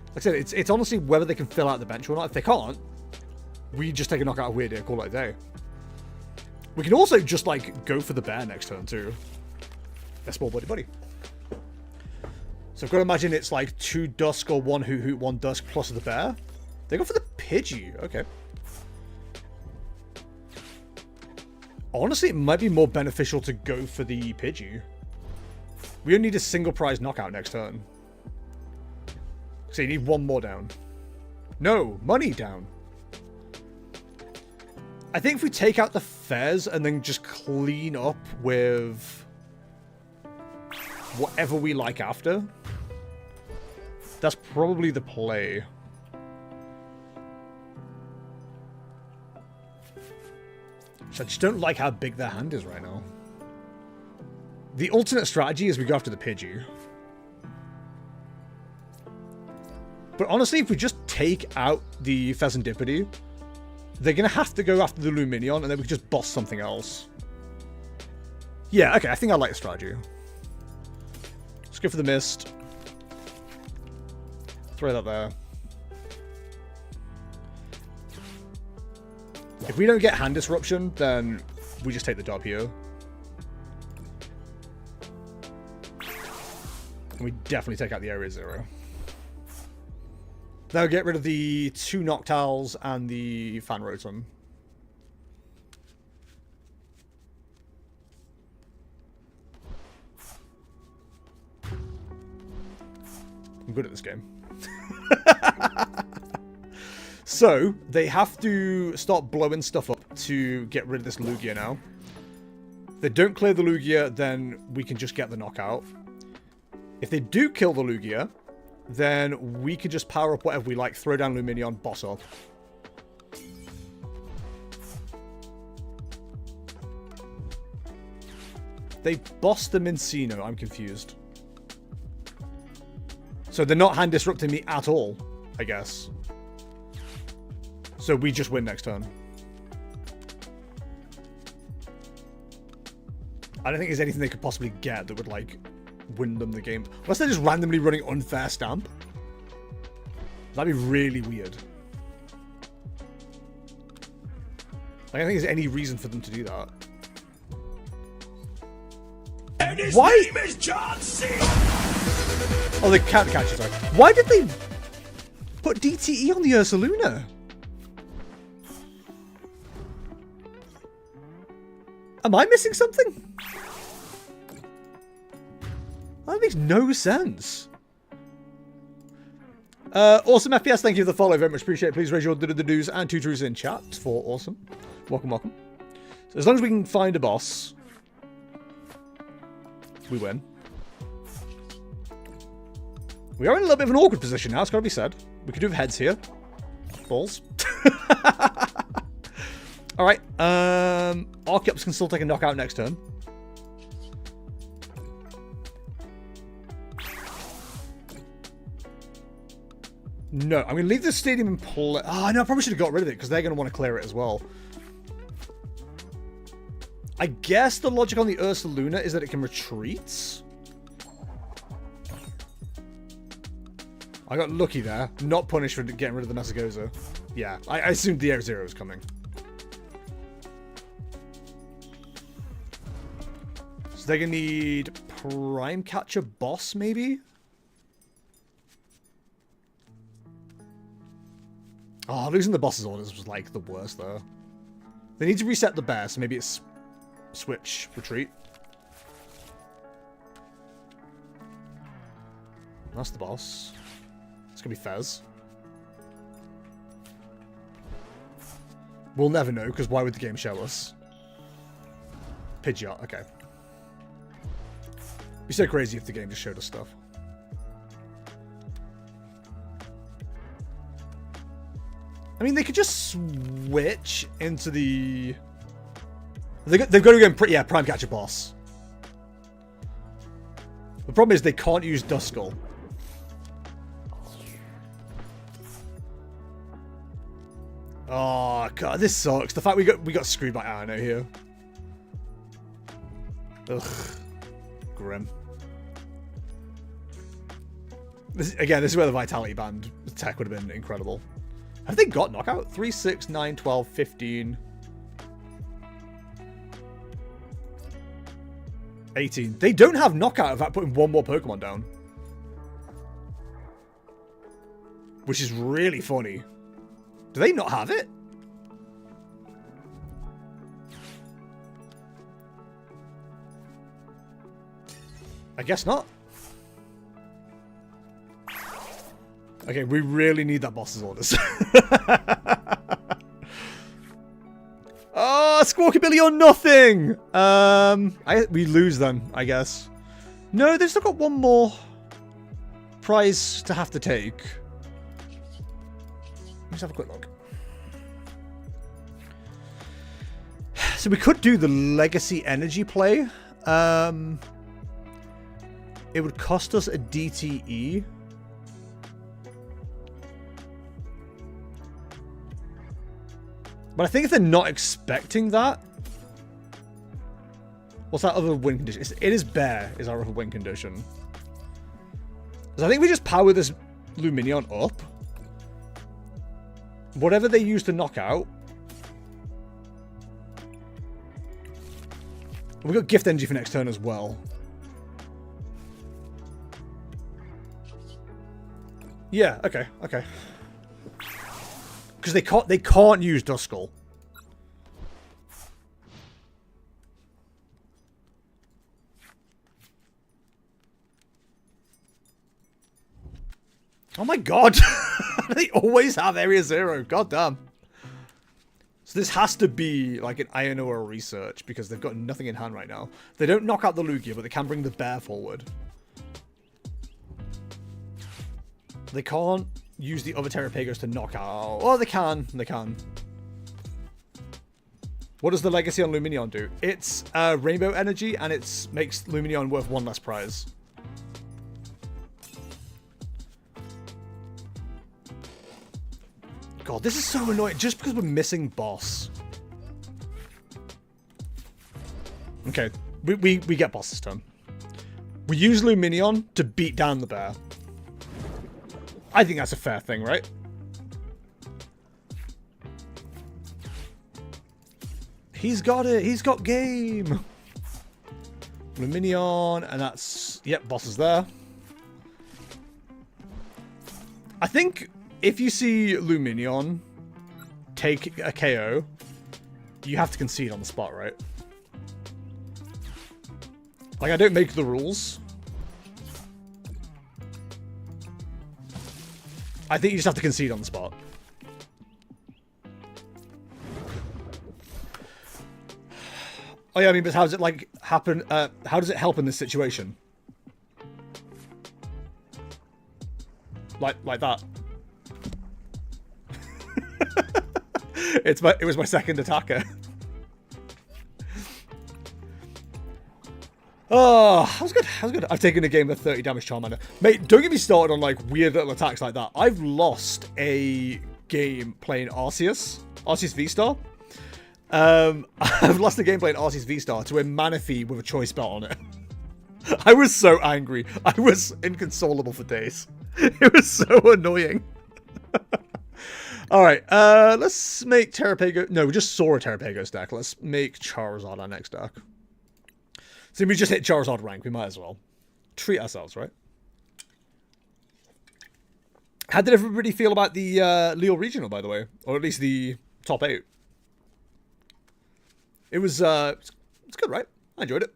Like I said, it's honestly whether they can fill out the bench or not. If they can't, we just take a knockout of Weird Ear, call it a day. We can also just, like, go for the Bear next turn, too. They're small buddy buddy. So I've got to imagine it's, like, 2 Dusk or 1 Hoot-Hoot, 1 Dusk plus the Bear. They go for the Pidgey. Okay. Honestly, it might be more beneficial to go for the Pidgey. We only need a single prize knockout next turn. So you need one more down. No, money down. I think if we take out the Fez and then just clean up with whatever we like after, that's probably the play. So I just don't like how big their hand is right now. The alternate strategy is we go after the Pidgey. But honestly, if we just take out the Pheasantipity, they're going to have to go after the Luminion, and then we can just boss something else. Yeah, okay, I think I like the strategy. Let's go for the Mist. Throw that there. If we don't get Hand Disruption, then we just take the dub here. And we definitely take out the Area Zero. Now get rid of the 2 Noctowls and the Fan Rotom. I'm good at this game. So, they have to start blowing stuff up to get rid of this Lugia now. If they don't clear the Lugia, then we can just get the knockout. If they do kill the Lugia, then we can just power up whatever we like, throw down Luminion, boss up. They bossed the Mincino, I'm confused. So they're not hand disrupting me at all, I guess. So we just win next turn. I don't think there's anything they could possibly get that would, like, win them the game. Unless they're just randomly running Unfair Stamp. That'd be really weird. I don't think there's any reason for them to do that. And his Why? name is John C. Oh, they can't catch it, sorry. Why did they put DTE on the Ursaluna? Am I missing something? That makes no sense. Awesome FPS, thank you for the follow, very much appreciate it. Please raise your do's and 2 truths in chat for awesome. Welcome, welcome. So as long as we can find a boss, we win. We are in a little bit of an awkward position now, it's gotta be said. We could do heads here. Balls. Alright, Archeops can still take a knockout next turn. No, I'm going to leave the stadium in play. Oh, no, I probably should have got rid of it because they're going to want to clear it as well. I guess the logic on the Ursaluna is that it can retreat. I got lucky there. Not punished for getting rid of the Mesagoza. Yeah, I assumed the Air Zero was coming. So they're going to need Prime Catcher Boss, maybe? Oh, losing the boss's orders was like the worst, though. They need to reset the bear, so maybe it's switch, retreat. That's the boss. It's gonna be Fez. We'll never know, because why would the game show us? Pidgeot, okay. It'd be so crazy if the game just showed us stuff. I mean, they could just switch into the... They've got to go pretty, yeah, Prime Catcher Boss. The problem is they can't use Duskull. Oh, God, this sucks. The fact we got screwed by Arno here. Ugh. Grim. This is where the Vitality Band tech would have been incredible. Have they got knockout? 3, 6, 9, 12, 15... 18. They don't have knockout without putting one more Pokemon down. Which is really funny. Do they not have it? I guess not. Okay, we really need that boss's orders. Oh, Squawkabilly or nothing! We lose then, I guess. No, they've still got one more prize to have to take. Let's have a quick look. So we could do the Legacy Energy play. It would cost us a DTE. But I think if they're not expecting that... What's that other win condition? It is bear, is our other win condition. So I think we just power this Lumineon up. Whatever they use to knock out. We've got Gift Energy for next turn as well. Yeah, okay, okay. Because they can't use Duskull. Oh my god! They always have Area 0. God damn. So this has to be like an Ionoa research because they've got nothing in hand right now. They don't knock out the Lugia, but they can bring the bear forward. They can't use the other Terapagos to knock out. Oh, they can. They can. What does the Legacy on Lumineon do? It's Rainbow Energy, and it makes Lumineon worth one less prize. God, this is so annoying. Just because we're missing boss. Okay, we get boss this turn. We use Lumineon to beat down the bear. I think that's a fair thing, right? He's got it. He's got game. Lumineon, and that's... Yep, boss is there. I think if you see Lumineon take a KO, you have to concede on the spot, right? Like, I don't make the rules. I think you just have to concede on the spot. Oh yeah, I mean, but how does it like happen? How does it help in this situation? Like that. It was my second attacker. Oh, that was good. That was good. I've taken a game with 30 damage Charmander. Mate, don't get me started on like weird little attacks like that. I've lost a game playing Arceus Vstar. I've lost a game playing Arceus Vstar to a Manaphy with a choice belt on it. I was so angry. I was inconsolable for days. It was so annoying. Alright, let's make Terapagos... No, we just saw a Terapagos deck. Let's make Charizard our next deck. So we just hit Charizard rank. We might as well treat ourselves, right? How did everybody feel about the Lille Regional, by the way? Or at least the top 8? It was, it's good, right? I enjoyed it.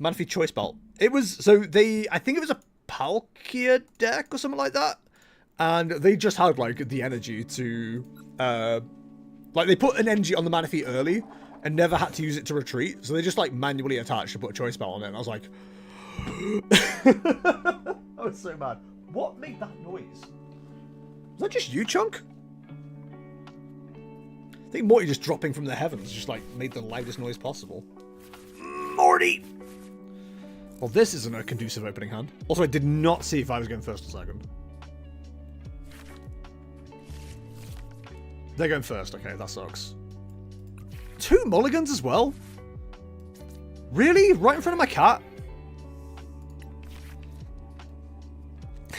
Manaphy Choice Belt. It was, so I think it was a Palkia deck or something like that. And they just had, like, the energy to, like, they put an energy on the Manaphy early and never had to use it to retreat. So they just, like, manually attached to put a Choice Belt on it. And I was like... I was so mad. What made that noise? Was that just you, Chunk? I think Morty just dropping from the heavens just, like, made the loudest noise possible. Morty! Well, this isn't a conducive opening hand. Also, I did not see if I was going first or second. They're going first. Okay, that sucks. 2 mulligans as well? Really? Right in front of my cat?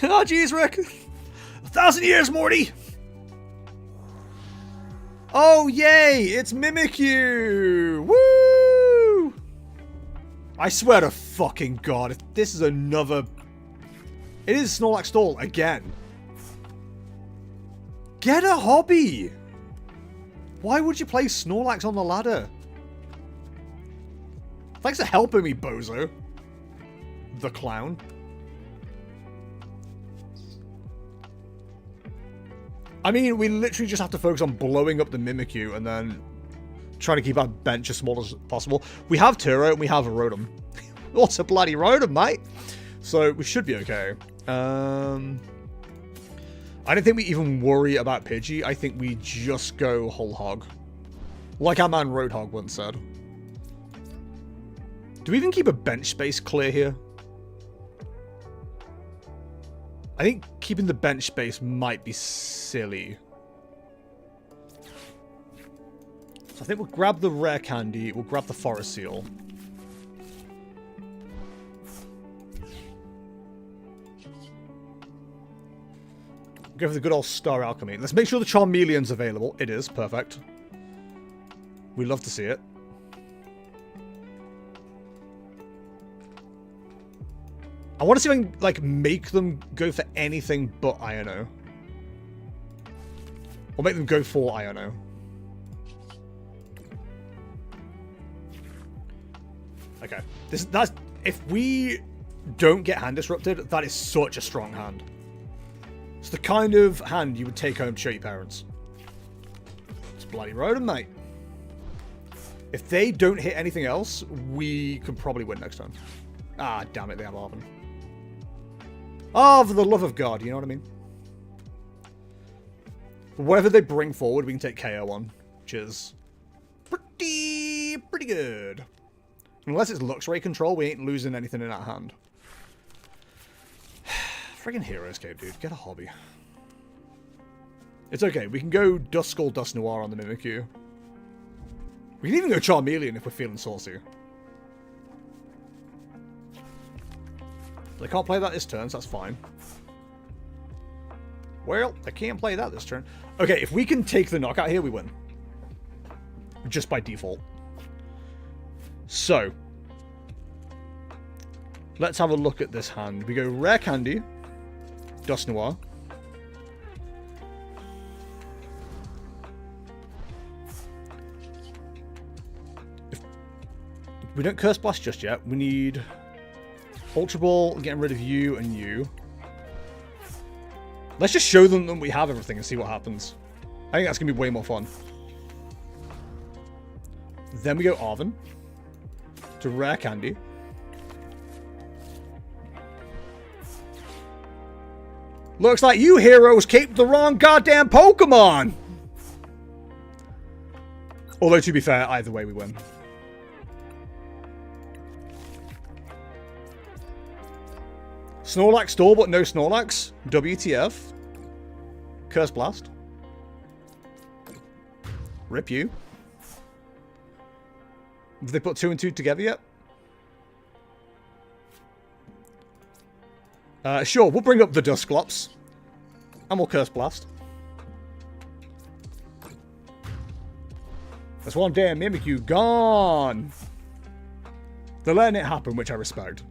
Oh, jeez, Rick. 1,000 years, Morty! Oh, yay! It's Mimikyu! Woo! I swear to fucking God, if this is another... It is Snorlax Stall again. Get a hobby! Why would you play Snorlax on the ladder? Thanks for helping me, bozo. the clown. I mean, we literally just have to focus on blowing up the Mimikyu and then trying to keep our bench as small as possible. We have Turo and we have a Rotom. What's a bloody Rotom, mate? So we should be okay. I don't think we even worry about Pidgey. I think we just go whole hog. Like our man Roadhog once said. Do we even keep a bench space clear here? I think keeping the bench space might be silly. So I think we'll grab the rare candy. We'll grab the forest seal. Go for the good old Star Alchemy. Let's make sure the Charmeleon's available. It is. Perfect. We love to see it. I want to see if I can, like, make them go for anything but Iono. Or make them go for Iono. Okay. That's... If we don't get hand disrupted, that is such a strong hand. It's the kind of hand you would take home to show your parents. It's bloody Rotom, mate. If they don't hit anything else, we could probably win next time. Ah, damn it, they have Arven. Oh, for the love of God, you know what I mean? But whatever they bring forward, we can take KO on, which is pretty good. Unless it's Luxray control, we ain't losing anything in that hand. Friggin' Heroescape, dude. Get a hobby. It's okay. We can go Duskull, Dusknoir on the Mimikyu. We can even go Charmeleon if we're feeling saucy. They can't play that this turn, so that's fine. Well, they can't play that this turn. Okay, if we can take the knockout here, we win. Just by default. So. Let's have a look at this hand. We go Rare Candy. Dusknoir. If we don't Curse Blast just yet. We need Ultra Ball, getting rid of you and you. Let's just show them that we have everything and see what happens. I think that's going to be way more fun. Then we go Arven to Rare Candy. Looks like you heroes keep the wrong goddamn Pokemon! Although, to be fair, either way we win. Snorlax store, but no Snorlax. WTF. Curse Blast. Rip you. Have they put 2 and 2 together yet? Sure, we'll bring up the Dusclops. And we'll Curse Blast. That's one damn Mimikyu gone. They're letting it happen, which I respect.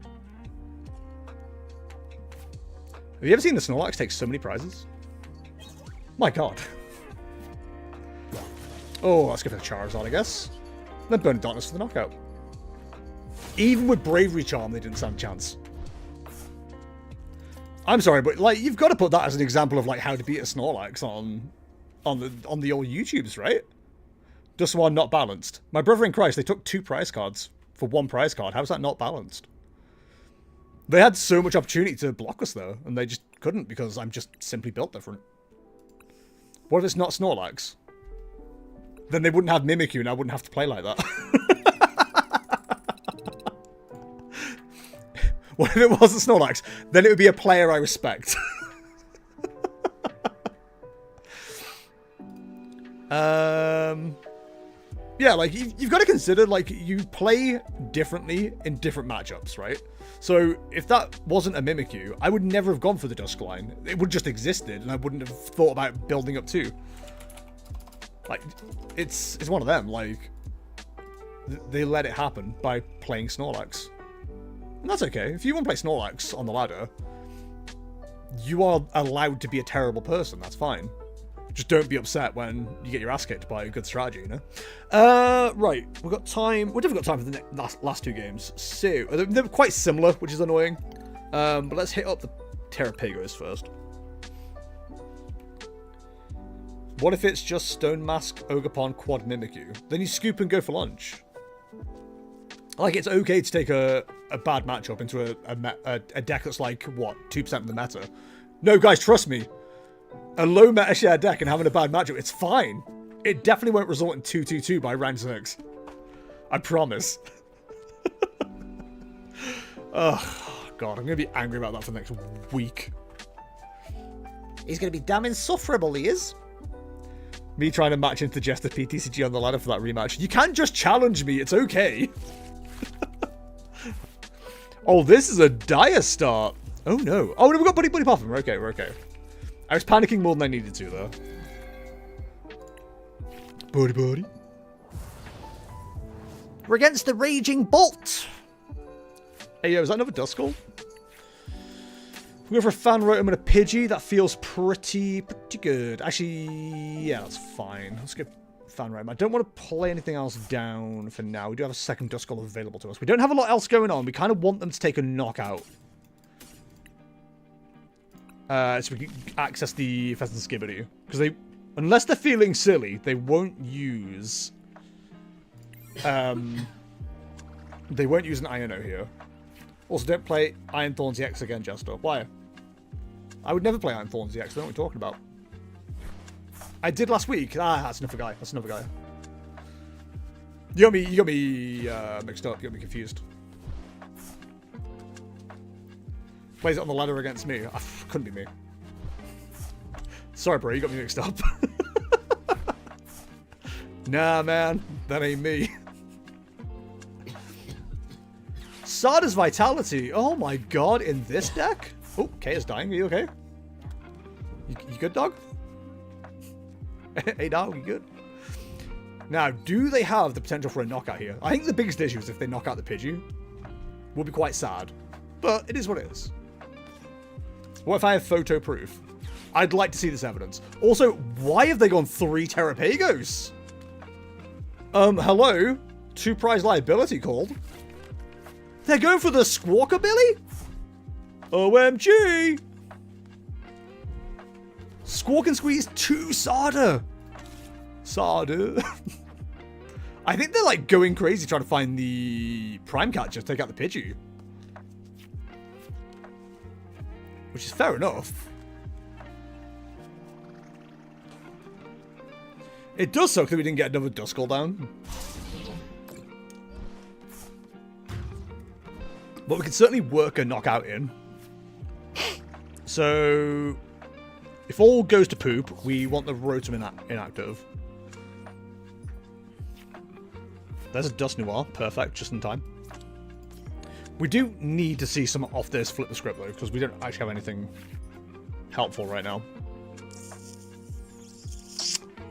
Have you ever seen the Snorlax take so many prizes? My god. Oh, let's go for the Charizard, I guess. Then Burning Darkness for the knockout. Even with Bravery Charm, they didn't stand a chance. I'm sorry, but like you've got to put that as an example of like how to beat a Snorlax on the old YouTubes, right? Just one not balanced. My brother in Christ, they took 2 prize cards for 1 prize card. How's that not balanced? They had so much opportunity to block us though, and they just couldn't because I'm just simply built different. What if it's not Snorlax? Then they wouldn't have Mimikyu and I wouldn't have to play like that. What if it was a Snorlax? Then it would be a player I respect. Yeah, like, you've got to consider, like, you play differently in different matchups, right? So, if that wasn't a Mimikyu, I would never have gone for the Dusk line. It would just existed, and I wouldn't have thought about building up too. Like, it's one of them, like, they let it happen by playing Snorlax. And that's okay. If you want to play Snorlax on the ladder, you are allowed to be a terrible person. That's fine. Just don't be upset when you get your ass kicked by a good strategy, you know? Right, we've got time. We've got time for the last two games. So, they're quite similar, which is annoying. But let's hit up the Terapagos first. What if it's just Stone Mask, Ogerpon, Quad Mimikyu? Then you scoop and go for lunch. Like, it's okay to take a bad matchup into a deck that's like, what, 2% of the meta. No, guys, trust me. A low meta share deck and having a bad matchup, it's fine. It definitely won't result in 2-2-2 by round 6. I promise. Oh, God, I'm going to be angry about that for the next week. He's going to be damn insufferable, he is. Me trying to match into Jester PTCG on the ladder for that rematch. You can't just challenge me, it's okay. Oh, this is a dire start. Oh, no. Oh, no, we've got Buddy Puffin. We're okay, we're okay. I was panicking more than I needed to, though. Buddy. We're against the Raging Bolt. Hey, yo, is that another Duskull? We go for a Fan Rotom and a Pidgey. That feels pretty good. Actually, yeah, that's fine. Let's go Fan Rotom. I don't want to play anything else down for now. We do have a second Duskull available to us. We don't have a lot else going on. We kind of want them to take a knockout. So we can access the Pheasant Skibidi. Because they, unless they're feeling silly, they won't use... they won't use an Iono here. Also, don't play Iron Thorns EX again, Jester. Why? I would never play Iron Thorns EX. I don't know what we're talking about. I did last week. Ah, that's another guy. That's another guy. You got me mixed up. You got me confused. Plays it on the ladder against me. Couldn't be me. Sorry, bro. You got me mixed up. Nah, man. That ain't me. Sarda's Vitality. Oh my god, in this deck? Oh, Kay is dying. Are you okay? You good, dog? Hey, dog, you good? Now, do they have the potential for a knockout here? I think the biggest issue is if they knock out the Pidgey. Will be quite sad. But it is what it is. What if I have photo proof? I'd like to see this evidence. Also, why have they gone 3 Terapagos? Hello? 2 prize liability called? They're going for the Squawkabilly? OMG! Squawk and Squeeze 2 Sarda. Sarda. I think they're like going crazy trying to find the Prime Catcher to take out the Pidgey. Which is fair enough. It does suck that we didn't get another Duskull down. But we can certainly work a knockout in. So, if all goes to poop, we want the Rotom inactive. There's a Dusknoir. Perfect, just in time. We do need to see some off this flip the script, though, because we don't actually have anything helpful right now.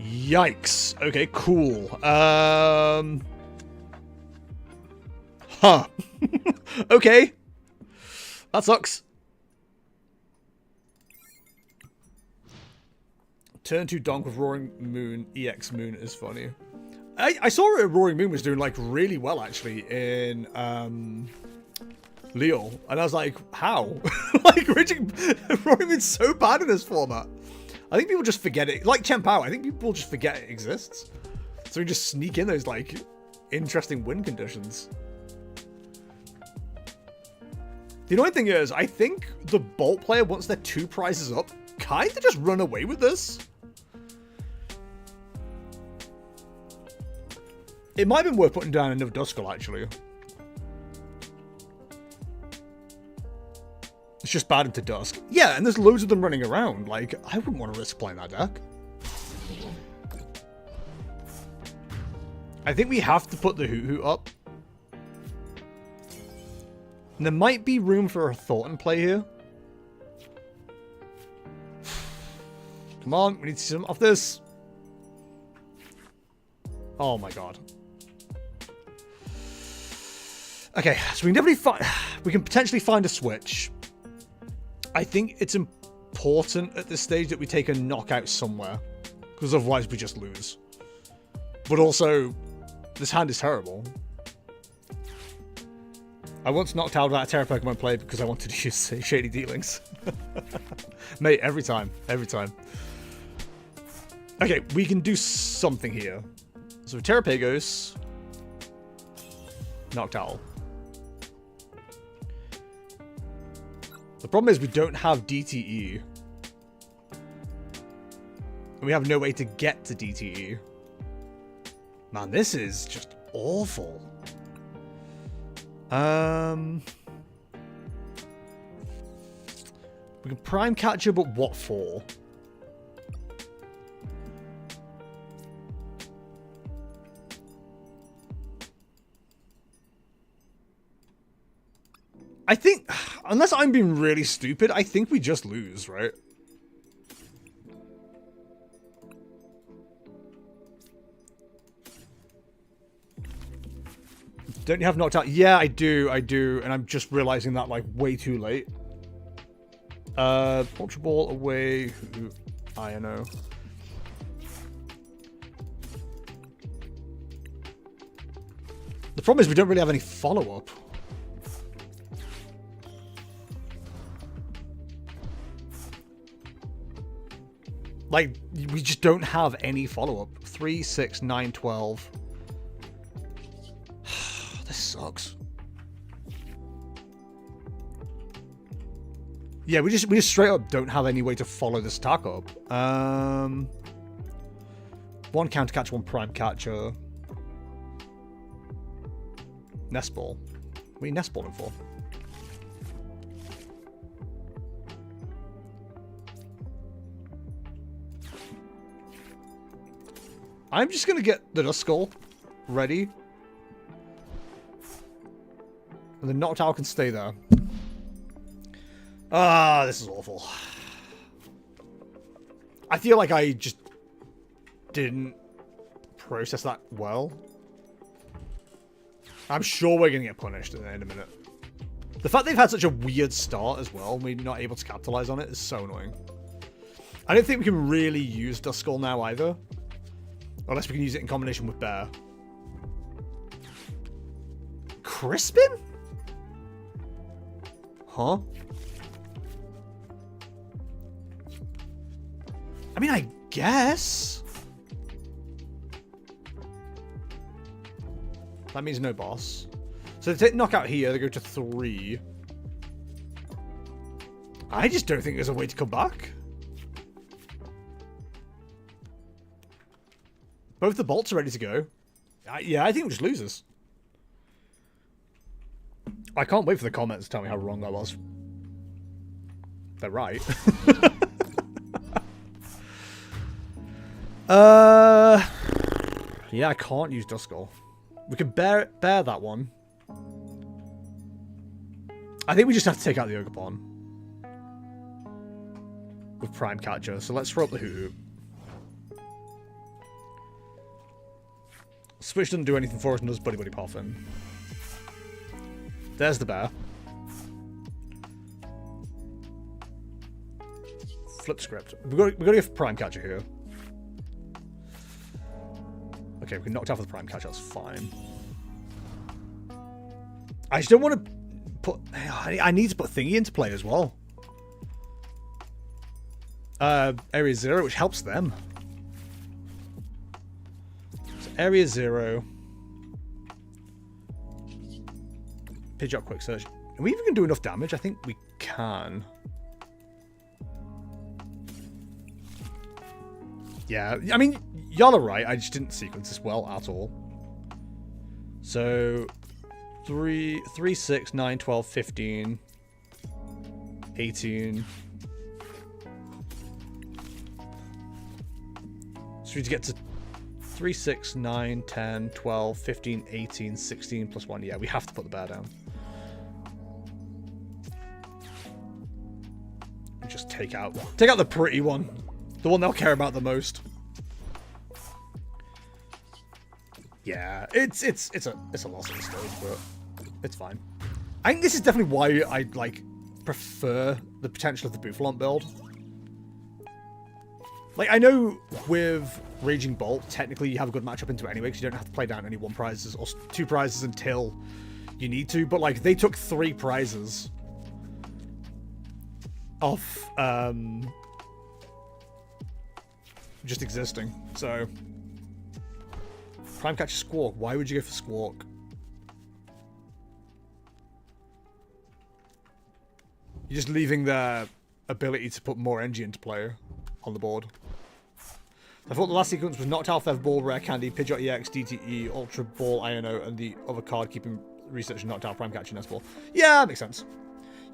Yikes. Okay, cool. Huh. Okay. That sucks. Turn to Donk with Roaring Moon. EX Moon is funny. I saw Roaring Moon was doing like really well actually in Lille. And I was like, how? Like Roaring Moon's so bad in this format. I think people just forget it. Like Chempao, I think people just forget it exists. So we just sneak in those like interesting win conditions. The annoying thing is, I think the Bolt player, once they're 2 prizes up, kind of just run away with this. It might have been worth putting down another Duskull, actually. It's just bad into Dusk. Yeah, and there's loads of them running around. Like, I wouldn't want to risk playing that deck. I think we have to put the Hoot up. And there might be room for a Thornton play here. Come on, we need to see some off this. Oh my god. Okay, so we can definitely we can potentially find a switch. I think it's important at this stage that we take a knockout somewhere. Because otherwise we just lose. But also, this hand is terrible. I once knocked out that Terapagos play because I wanted to use shady dealings. Mate, every time. Every time. Okay, we can do something here. So Terapagos. Knocked Owl. The problem is we don't have DTE. And we have no way to get to DTE. Man, this is just awful. We can prime catcher, but what for? I think, unless I'm being really stupid, I think we just lose, right? Don't you have knocked out? Yeah, I do, and I'm just realizing that, like, way too late. Ultra Ball away, I know. The problem is we don't really have any follow-up. Like, we just don't have any follow-up. 3, 6, 9, 12. This sucks. Yeah, we just straight up don't have any way to follow this attack up. One counter catcher, one prime catcher. Nest ball. What are you nest balling for? I'm just gonna get the Duskull ready. And the Noctowl can stay there. Ah, this is awful. I feel like I just didn't process that well. I'm sure we're gonna get punished in a minute. The fact they've had such a weird start as well, and we're not able to capitalize on it, is so annoying. I don't think we can really use Duskull now either. Unless we can use it in combination with Bear. Crispin? Huh? I mean, I guess. That means no boss. So they take knockout here, they go to 3. I just don't think there's a way to come back. Both the bolts are ready to go. Yeah, I think we just lose this. I can't wait for the comments to tell me how wrong I was. They're right. Yeah, I can't use Duskull. We can bear that one. I think we just have to take out the Ogre with Prime Catcher. So let's throw up the Hoot. Switch doesn't do anything for us and does Buddy Buddy Poffin. There's the bear. Flip script. We've got to go for Prime Catcher here. Okay, we can knock out for the Prime Catcher, that's fine. I just don't want to put... I need to put Thingy into play as well. Area 0, which helps them. So Area 0. Pidgeot Quick Search. Are we even going to do enough damage? I think we can. Yeah, I mean, y'all are right. I just didn't sequence this well at all. So, 3, 6, 9, 12, 15, 18. So we need to get to 3, 6, 9, 10, 12, 15, 18, 16 plus 1. Yeah, we have to put the bear down. Just take out the pretty one. The one they'll care about the most. Yeah, it's a loss of the stage, but it's fine. I think this is definitely why I like prefer the potential of the Bouffalon build. Like, I know with Raging Bolt, technically you have a good matchup into it anyway, because you don't have to play down any 1 prizes or 2 prizes until you need to. But, like, they took 3 prizes off just existing. So, Prime Catcher Squawk. Why would you go for Squawk? You're just leaving their ability to put more energy into play on the board. I thought the last sequence was Noctowl, Feather Ball, Rare Candy, Pidgeot EX, DTE, Ultra Ball, Iono, and the other card keeping research Noctowl, Prime Catcher, Nest Ball. Yeah, that makes sense.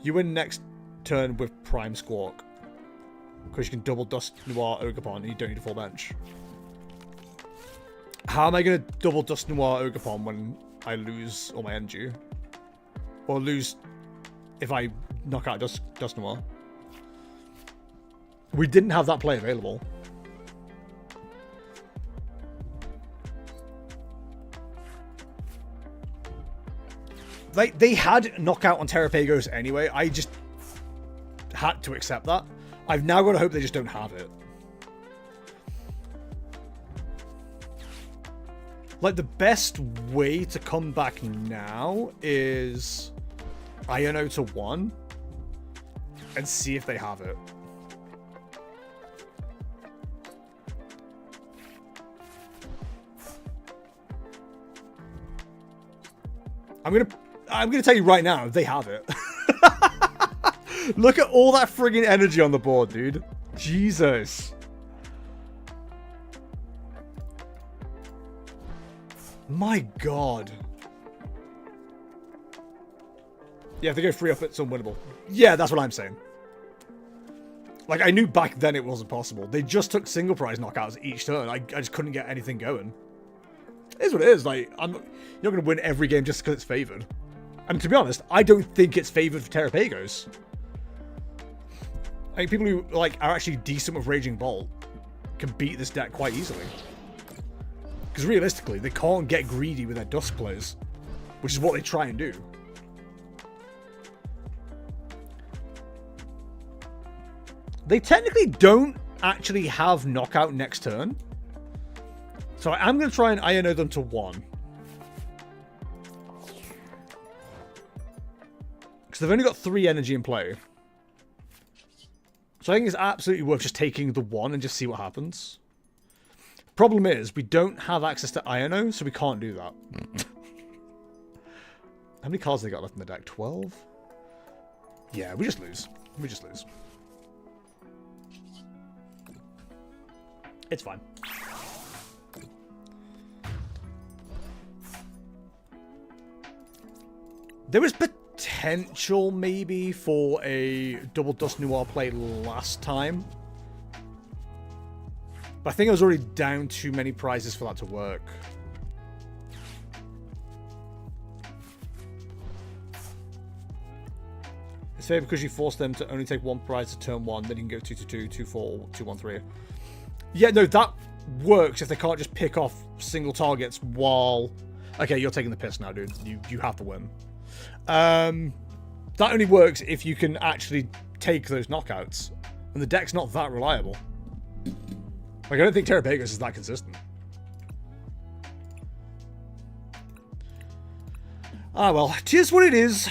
You win next turn with Prime Squawk. Because you can double Dust Noir Ogerpon and you don't need a full bench. How am I going to double Dust Noir Ogerpon when I lose all my energy? Or lose if I knock out Dust Noir? We didn't have that play available. Like, they had knockout on Terapagos anyway. I just had to accept that. I've now got to hope they just don't have it. Like, the best way to come back now is Iono to 1 and see if they have it. I'm gonna tell you right now, they have it. Look at all that friggin' energy on the board, dude. Jesus. My God. Yeah, if they go 3 up, it's unwinnable. Yeah, that's what I'm saying. Like, I knew back then it wasn't possible. They just took single prize knockouts each turn. I just couldn't get anything going. It is what it is. Like, you're not going to win every game just because it's favored. And to be honest, I don't think it's favored for Terapagos. I think people who like are actually decent with Raging Bolt can beat this deck quite easily. Because realistically, they can't get greedy with their Dusk plays, which is what they try and do. They technically don't actually have knockout next turn. So I'm going to try and Iono them to 1. Because they've only got 3 energy in play. So I think it's absolutely worth just taking the 1 and just see what happens. Problem is, we don't have access to Iono, so we can't do that. How many cards have they got left in the deck? 12? Yeah, we just lose. We just lose. It's fine. There was potential maybe for a double Dust Noir play last time. But I think I was already down too many prizes for that to work. It's fair because you force them to only take 1 prize to turn 1, then you can go 2-2, 2-4, 2-1-3. Yeah, no, that works if they can't just pick off single targets while... Okay, you're taking the piss now, dude. You have to win. That only works if you can actually take those knockouts. And the deck's not that reliable. Like, I don't think Terapagos is that consistent. Ah, well, just what it is.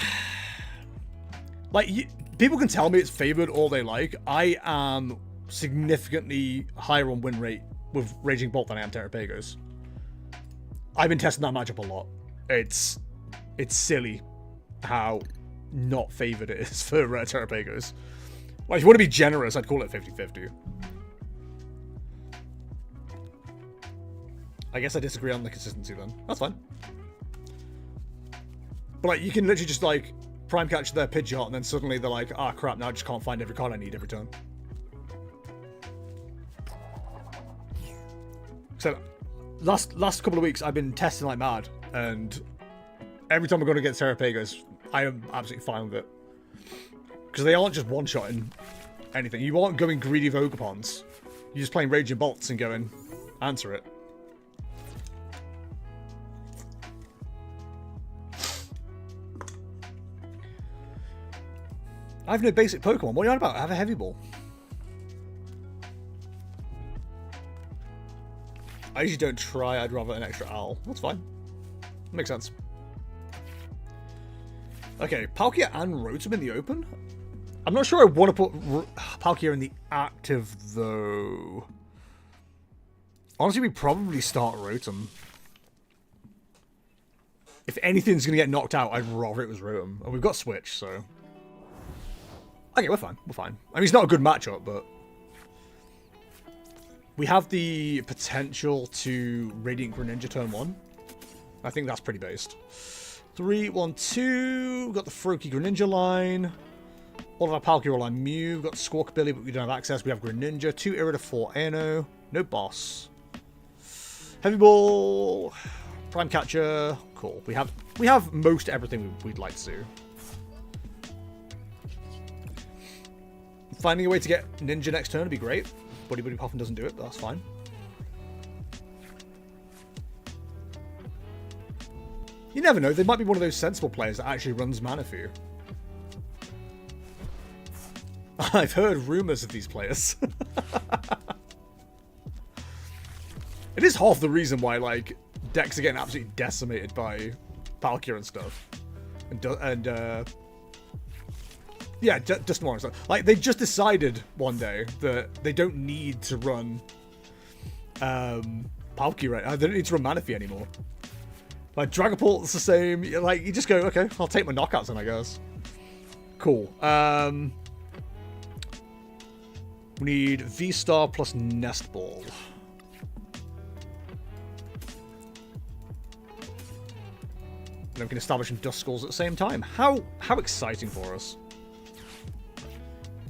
Like, people can tell me it's favored all they like. I am significantly higher on win rate with Raging Bolt than I am Terapagos. I've been testing that matchup a lot. It's silly how not favored it is for Terapagos. Like, if you want to be generous, I'd call it 50-50. I guess I disagree on the consistency then. That's fine. But, like, you can literally just, like, prime catch their Pidgeot and then suddenly they're like, ah, crap, now I just can't find every card I need every turn. So, last couple of weeks, I've been testing like mad, and every time I'm going against Terapagos, I am absolutely fine with it. Because they aren't just one-shotting anything. You aren't going greedy with Ogerpons. You're just playing Raging Bolts and going, answer it. I have no basic Pokemon. What are you on about? I have a Heavy Ball. I usually don't try. I'd rather an extra owl. That's fine. Makes sense. Okay, Palkia and Rotom in the open? I'm not sure I want to put Palkia in the active, though. Honestly, we probably start Rotom. If anything's going to get knocked out, I'd rather it was Rotom. And we've got Switch, so... Okay, we're fine. We're fine. I mean, it's not a good matchup, but... We have the potential to Radiant Greninja turn 1. I think that's pretty based. 3, 1, 2. We've got the Froakie Greninja line. All of our Palkia are on Mew. We've got Squawkabilly, but we don't have access. We have Greninja. 2 Irida, 4 Ano. No boss. Heavy Ball. Prime Catcher. Cool. We have most everything we'd like to do. Finding a way to get Ninja next turn would be great. Buddy Poffin doesn't do it, but that's fine. You never know. They might be one of those sensible players that actually runs mana for you. I've heard rumors of these players. It is half the reason why, like, decks are getting absolutely decimated by Palkia and stuff. Yeah, just more stuff. Like, they just decided one day that they don't need to run Palkia right now. They don't need to run Manaphy anymore. Like, Dragapult's the same. Like, you just go, okay, I'll take my knockouts then, I guess. Cool. We need Vstar plus Nest Ball. And then we can establish some Dust Skulls at the same time. How exciting for us.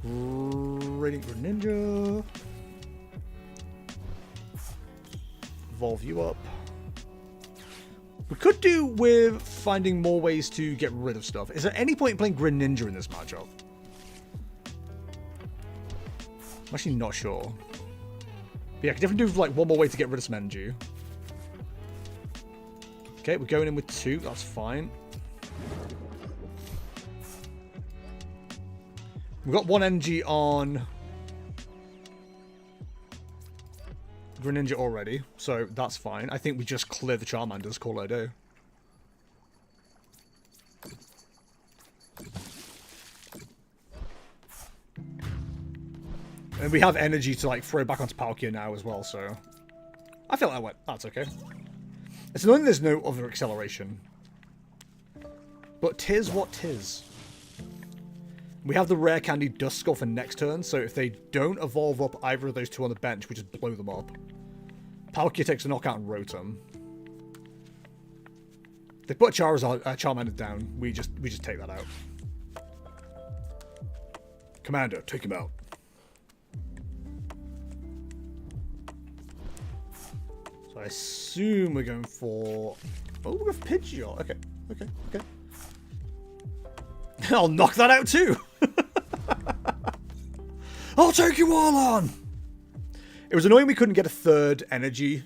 Radiant Greninja. Evolve you up. We could do with finding more ways to get rid of stuff. Is there any point in playing Greninja in this matchup? I'm actually not sure. But yeah, I could definitely do like one more way to get rid of some energy. Okay, we're going in with 2. That's fine. We've got 1 energy on Greninja already, so that's fine. I think we just clear the Charmanders, call it a day. And we have energy to like throw back onto Palkia now as well, so I feel that went. That's okay. It's annoying there's no other acceleration. But 'tis what 'tis. We have the rare candy Dust Skull for next turn, so if they don't evolve up either of those 2 on the bench, we just blow them up. Palkia takes a knockout on Rotom. They put Charmander down. We just take that out. Commander, take him out. So I assume we're going for... Oh, we're going for Pidgeot. Okay. I'll knock that out too. I'll take you all on. It was annoying we couldn't get a 3rd energy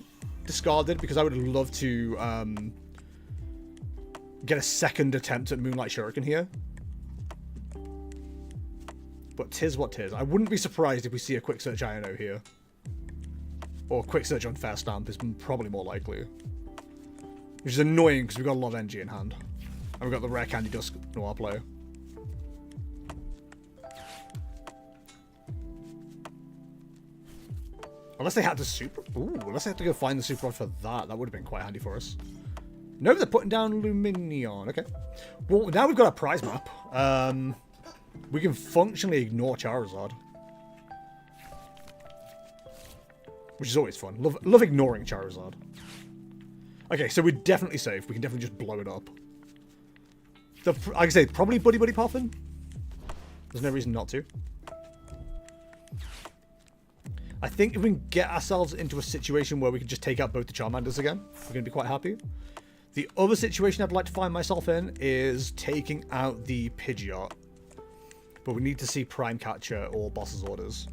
discarded because I would have loved to get a 2nd attempt at Moonlight Shuriken here. But 'tis what 'tis. I wouldn't be surprised if we see a Quick Search INO here. Or a Quick Search on Fair Stamp is probably more likely. Which is annoying because we've got a lot of energy in hand. And we've got the rare candy Dusk Noir player. Unless they had to super... Ooh, unless they had to go find the super rod for that. That would have been quite handy for us. No, they're putting down Luminion. Okay. Well, now we've got a prize map. We can functionally ignore Charizard. Which is always fun. Love ignoring Charizard. Okay, so we're definitely safe. We can definitely just blow it up. Like I say, probably Buddy Poffin. There's no reason not to. I think if we can get ourselves into a situation where we can just take out both the Charmanders again, we're going to be quite happy. The other situation I'd like to find myself in is taking out the Pidgeot. But we need to see Prime Catcher or Boss's Orders.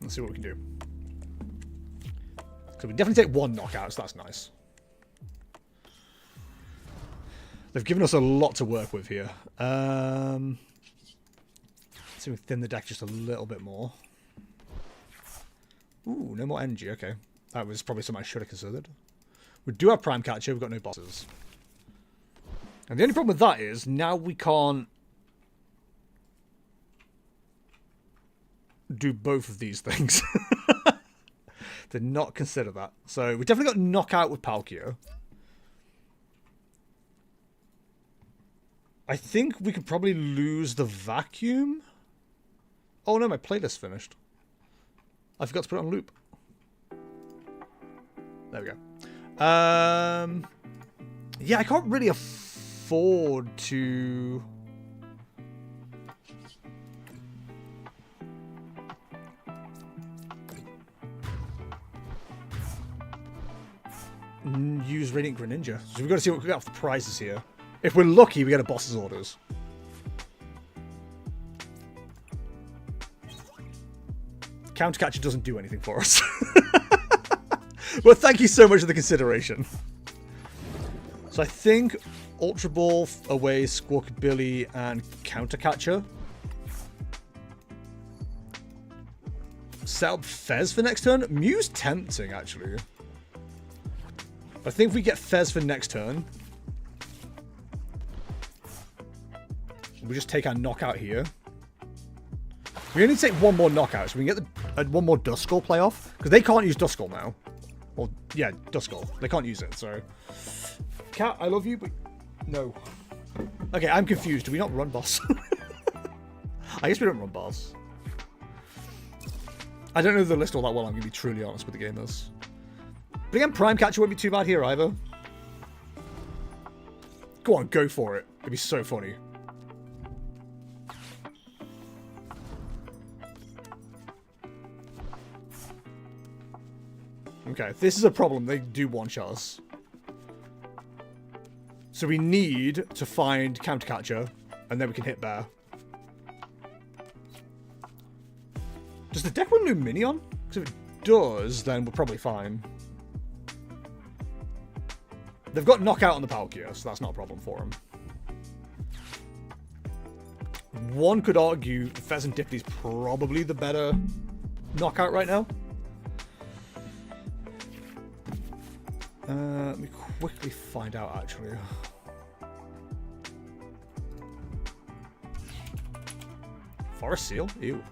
Let's see what we can do. So we definitely take 1 knockout, so that's nice. They've given us a lot to work with here. Let's see if we thin the deck just a little bit more. Ooh, no more energy. Okay. That was probably something I should have considered. We do have Prime Catcher. We've got no bosses. And the only problem with that is now we can't do both of these things. Did not consider that. So we definitely got Knockout with Palkia. I think we could probably lose the Vacuum. Oh no, my playlist finished. I forgot to put it on loop. There we go. Yeah, I can't really afford to... use Radiant Greninja. So we've got to see what we get off the prizes here. If we're lucky, we get a boss's orders. Counter Catcher doesn't do anything for us. Well, thank you so much for the consideration. So I think Ultra Ball away, Squawkabilly, and Counter Catcher. Set up Fez for next turn. Mew's tempting, actually. I think if we get Fez for next turn, we just take our knockout here. We only take one more knockout, so we can get the one more Duskull play off. Because they can't use Duskull now. Well, yeah, Duskull. They can't use it, so... Cat, I love you, but... No. Okay, I'm confused. Do we not run boss? I guess we don't run boss. I don't know the list all that well, I'm going to be truly honest with the gamers. But again, Prime Catcher won't be too bad here either. Go on, go for it. It'd be so funny. Okay, this is a problem. They do one-shot us. So we need to find Counter Catcher, and then we can hit Bear. Does the deck run Luminion? Because if it does, then we're probably fine. They've got Knockout on the Palkia, so that's not a problem for them. One could argue Pheasant Dippy's probably the better Knockout right now. Let me quickly find out, actually. Forest Seal? Ew.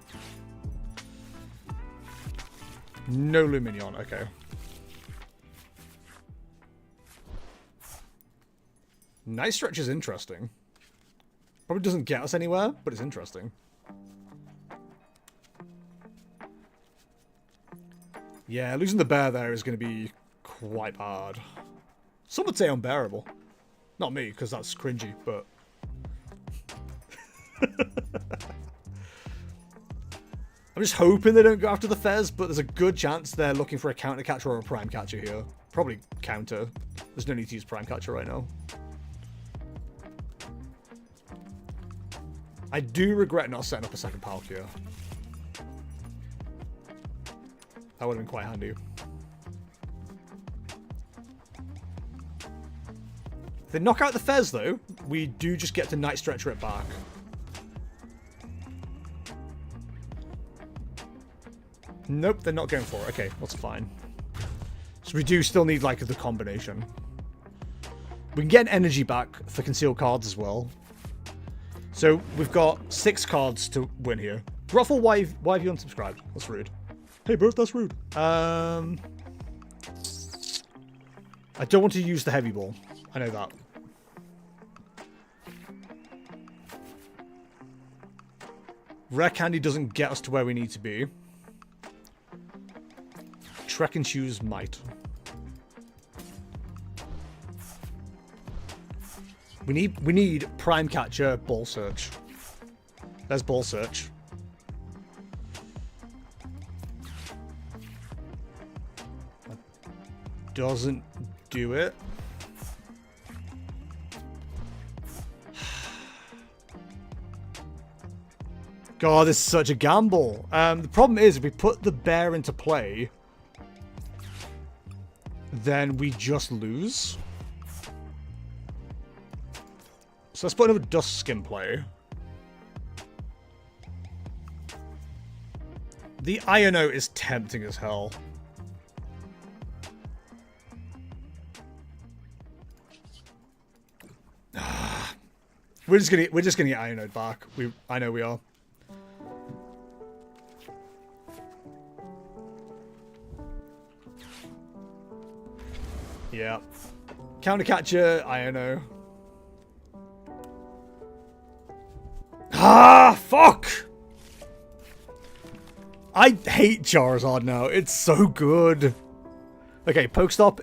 No Luminion, okay. Night Stretch is interesting. Probably doesn't get us anywhere, but it's interesting. Yeah, losing the bear there is going to be quite hard. Some would say unbearable. Not me, because that's cringy, but... I'm just hoping they don't go after the Fez, but there's a good chance they're looking for a Counter Catcher or a Prime Catcher here. Probably Counter. There's no need to use Prime Catcher right now. I do regret not setting up a second Palkia. That would have been quite handy. If they knock out the Fez, though, we do just get to Night Stretcher it back. Nope, they're not going for it. Okay, that's fine. So we do still need, like, the combination. We can get an energy back for concealed cards as well. So we've got 6 cards to win here. Ruffle, why have you unsubscribed? That's rude. Hey, bro, that's rude. I don't want to use the heavy ball. I know that. Rare Candy doesn't get us to where we need to be. Trek and Shoes might. We need Prime Catcher, Ball Search. There's Ball Search. That doesn't do it. God, this is such a gamble. The problem is, if we put the bear into play, then we just lose. So let's put another Dusk in play. The Iono is tempting as hell. We're just gonna get Iono'd back. I know we are. Yeah. Counter catcher, Iono. Ah, fuck! I hate Charizard now. It's so good. Okay, Pokestop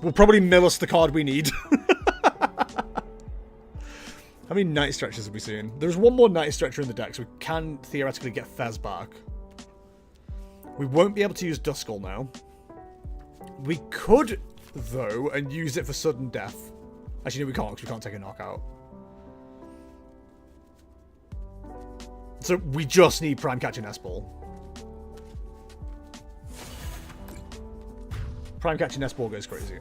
will probably mill us the card we need. How many Night Stretchers have we seen? There's one more Night Stretcher in the deck, so we can theoretically get Fez back. We won't be able to use Duskull now. We could, though, and use it for sudden death. Actually, no, we can't, because we can't take a knockout. So we just need Prime Catcher Nest-Ball. Prime Catcher Nest-Ball goes crazy.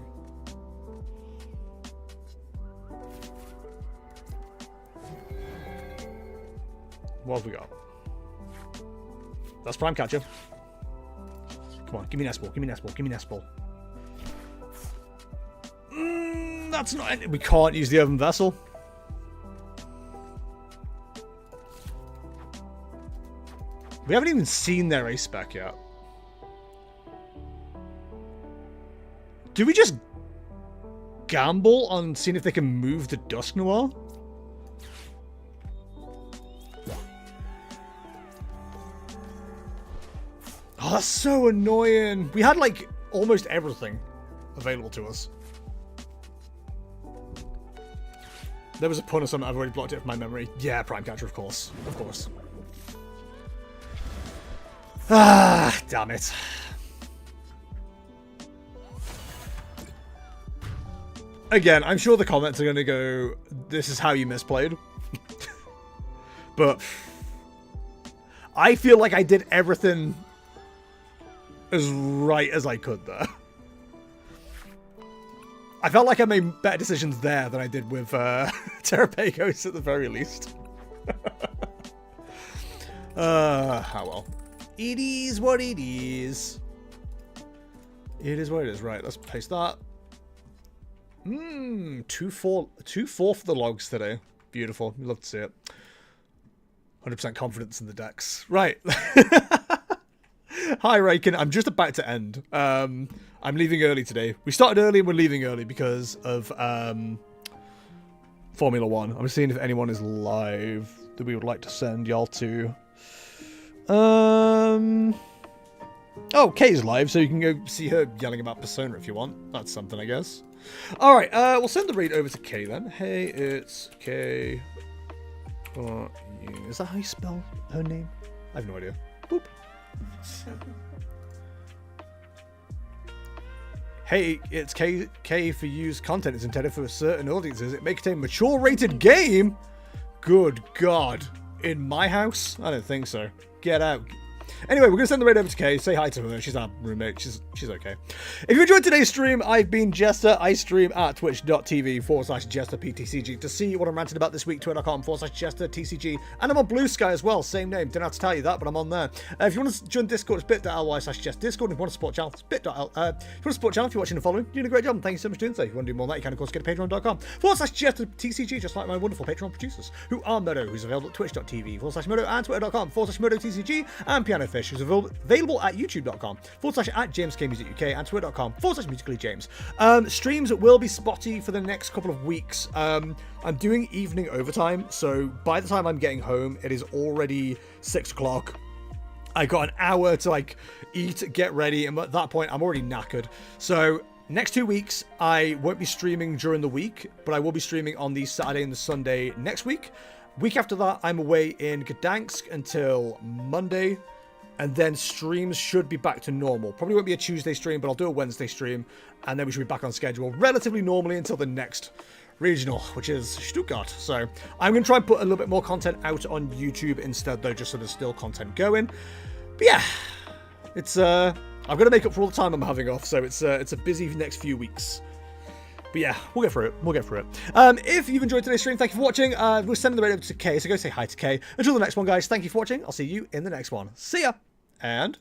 What have we got? That's Prime Catcher. Come on, give me Nest-Ball, give me Nest-Ball, give me Nest-Ball. That's not... We can't use the Earthen Vessel. We haven't even seen their ace spec yet. Do we just gamble on seeing if they can move the Dusk Noir? Oh, that's so annoying. We had, like, almost everything available to us. There was a pun or something. I've already blocked it from my memory. Yeah, Prime Catcher, of course. Of course. Ah, damn it. Again, I'm sure the comments are going to go, this is how you misplayed. But I feel like I did everything as right as I could there. I felt like I made better decisions there than I did with Terapagos at the very least. How well. It is what it is. It is what it is. Right, let's paste that. 2-4 for the logs today. Beautiful. Love to see it. 100% confidence in the decks. Right. Hi, Raken. I'm just about to end. I'm leaving early today. We started early and we're leaving early because of Formula 1. I'm seeing if anyone is live that we would like to send y'all to. Oh, Kay's live, so you can go see her yelling about Persona if you want. That's something, I guess. Alright, we'll send the raid over to Kay then. Hey, it's Kay. Is that how you spell her name? I have no idea. Boop. Hey, it's K for used content is intended for certain audiences. It may contain mature rated game. Good God. In my house? I don't think so. Get out. Anyway, we're going to send the raid over to Kay. Say hi to her. She's our roommate. She's okay. If you enjoyed today's stream, I've been Jester. I stream at twitch.tv/JesterPTCG. To see what I'm ranting about this week, twitter.com/JesterTCG. And I'm on Blue Sky as well. Same name. Don't have to tell you that, but I'm on there. If you want to join Discord, it's bit.ly/JestDiscord. If you want to support channel, it's bit.ly. If you want to support channel, if you're watching and following, you're doing a great job. Thank you so much for doing so. If you want to do more than that, you can, of course, go to patreon.com/JesterTCG, just like my wonderful Patreon producers, who are Modo, who's available at twitch.tv/Modo and twitter.com/ModoTCG, and Pianofish, who's available at youtube.com/JamesKMusicUK and twitter.com/MusicallyJames. Streams will be spotty for the next couple of weeks. I'm doing evening overtime, so by the time I'm getting home, it is already 6 o'clock. I got an hour to like eat, get ready, and at that point, I'm already knackered. So next 2 weeks, I won't be streaming during the week, but I will be streaming on the Saturday and the Sunday next week. Week after that, I'm away in Gdansk until Monday. And then streams should be back to normal. Probably won't be a Tuesday stream, but I'll do a Wednesday stream. And then we should be back on schedule relatively normally until the next regional, which is Stuttgart. So I'm going to try and put a little bit more content out on YouTube instead, though, just so there's still content going. But yeah, it's I've got to make up for all the time I'm having off. So it's a busy next few weeks. But yeah, we'll get through it. We'll get through it. If you've enjoyed today's stream, thank you for watching. We're sending the raid over to Kay, so go say hi to Kay. Until the next one, guys, thank you for watching. I'll see you in the next one. See ya! And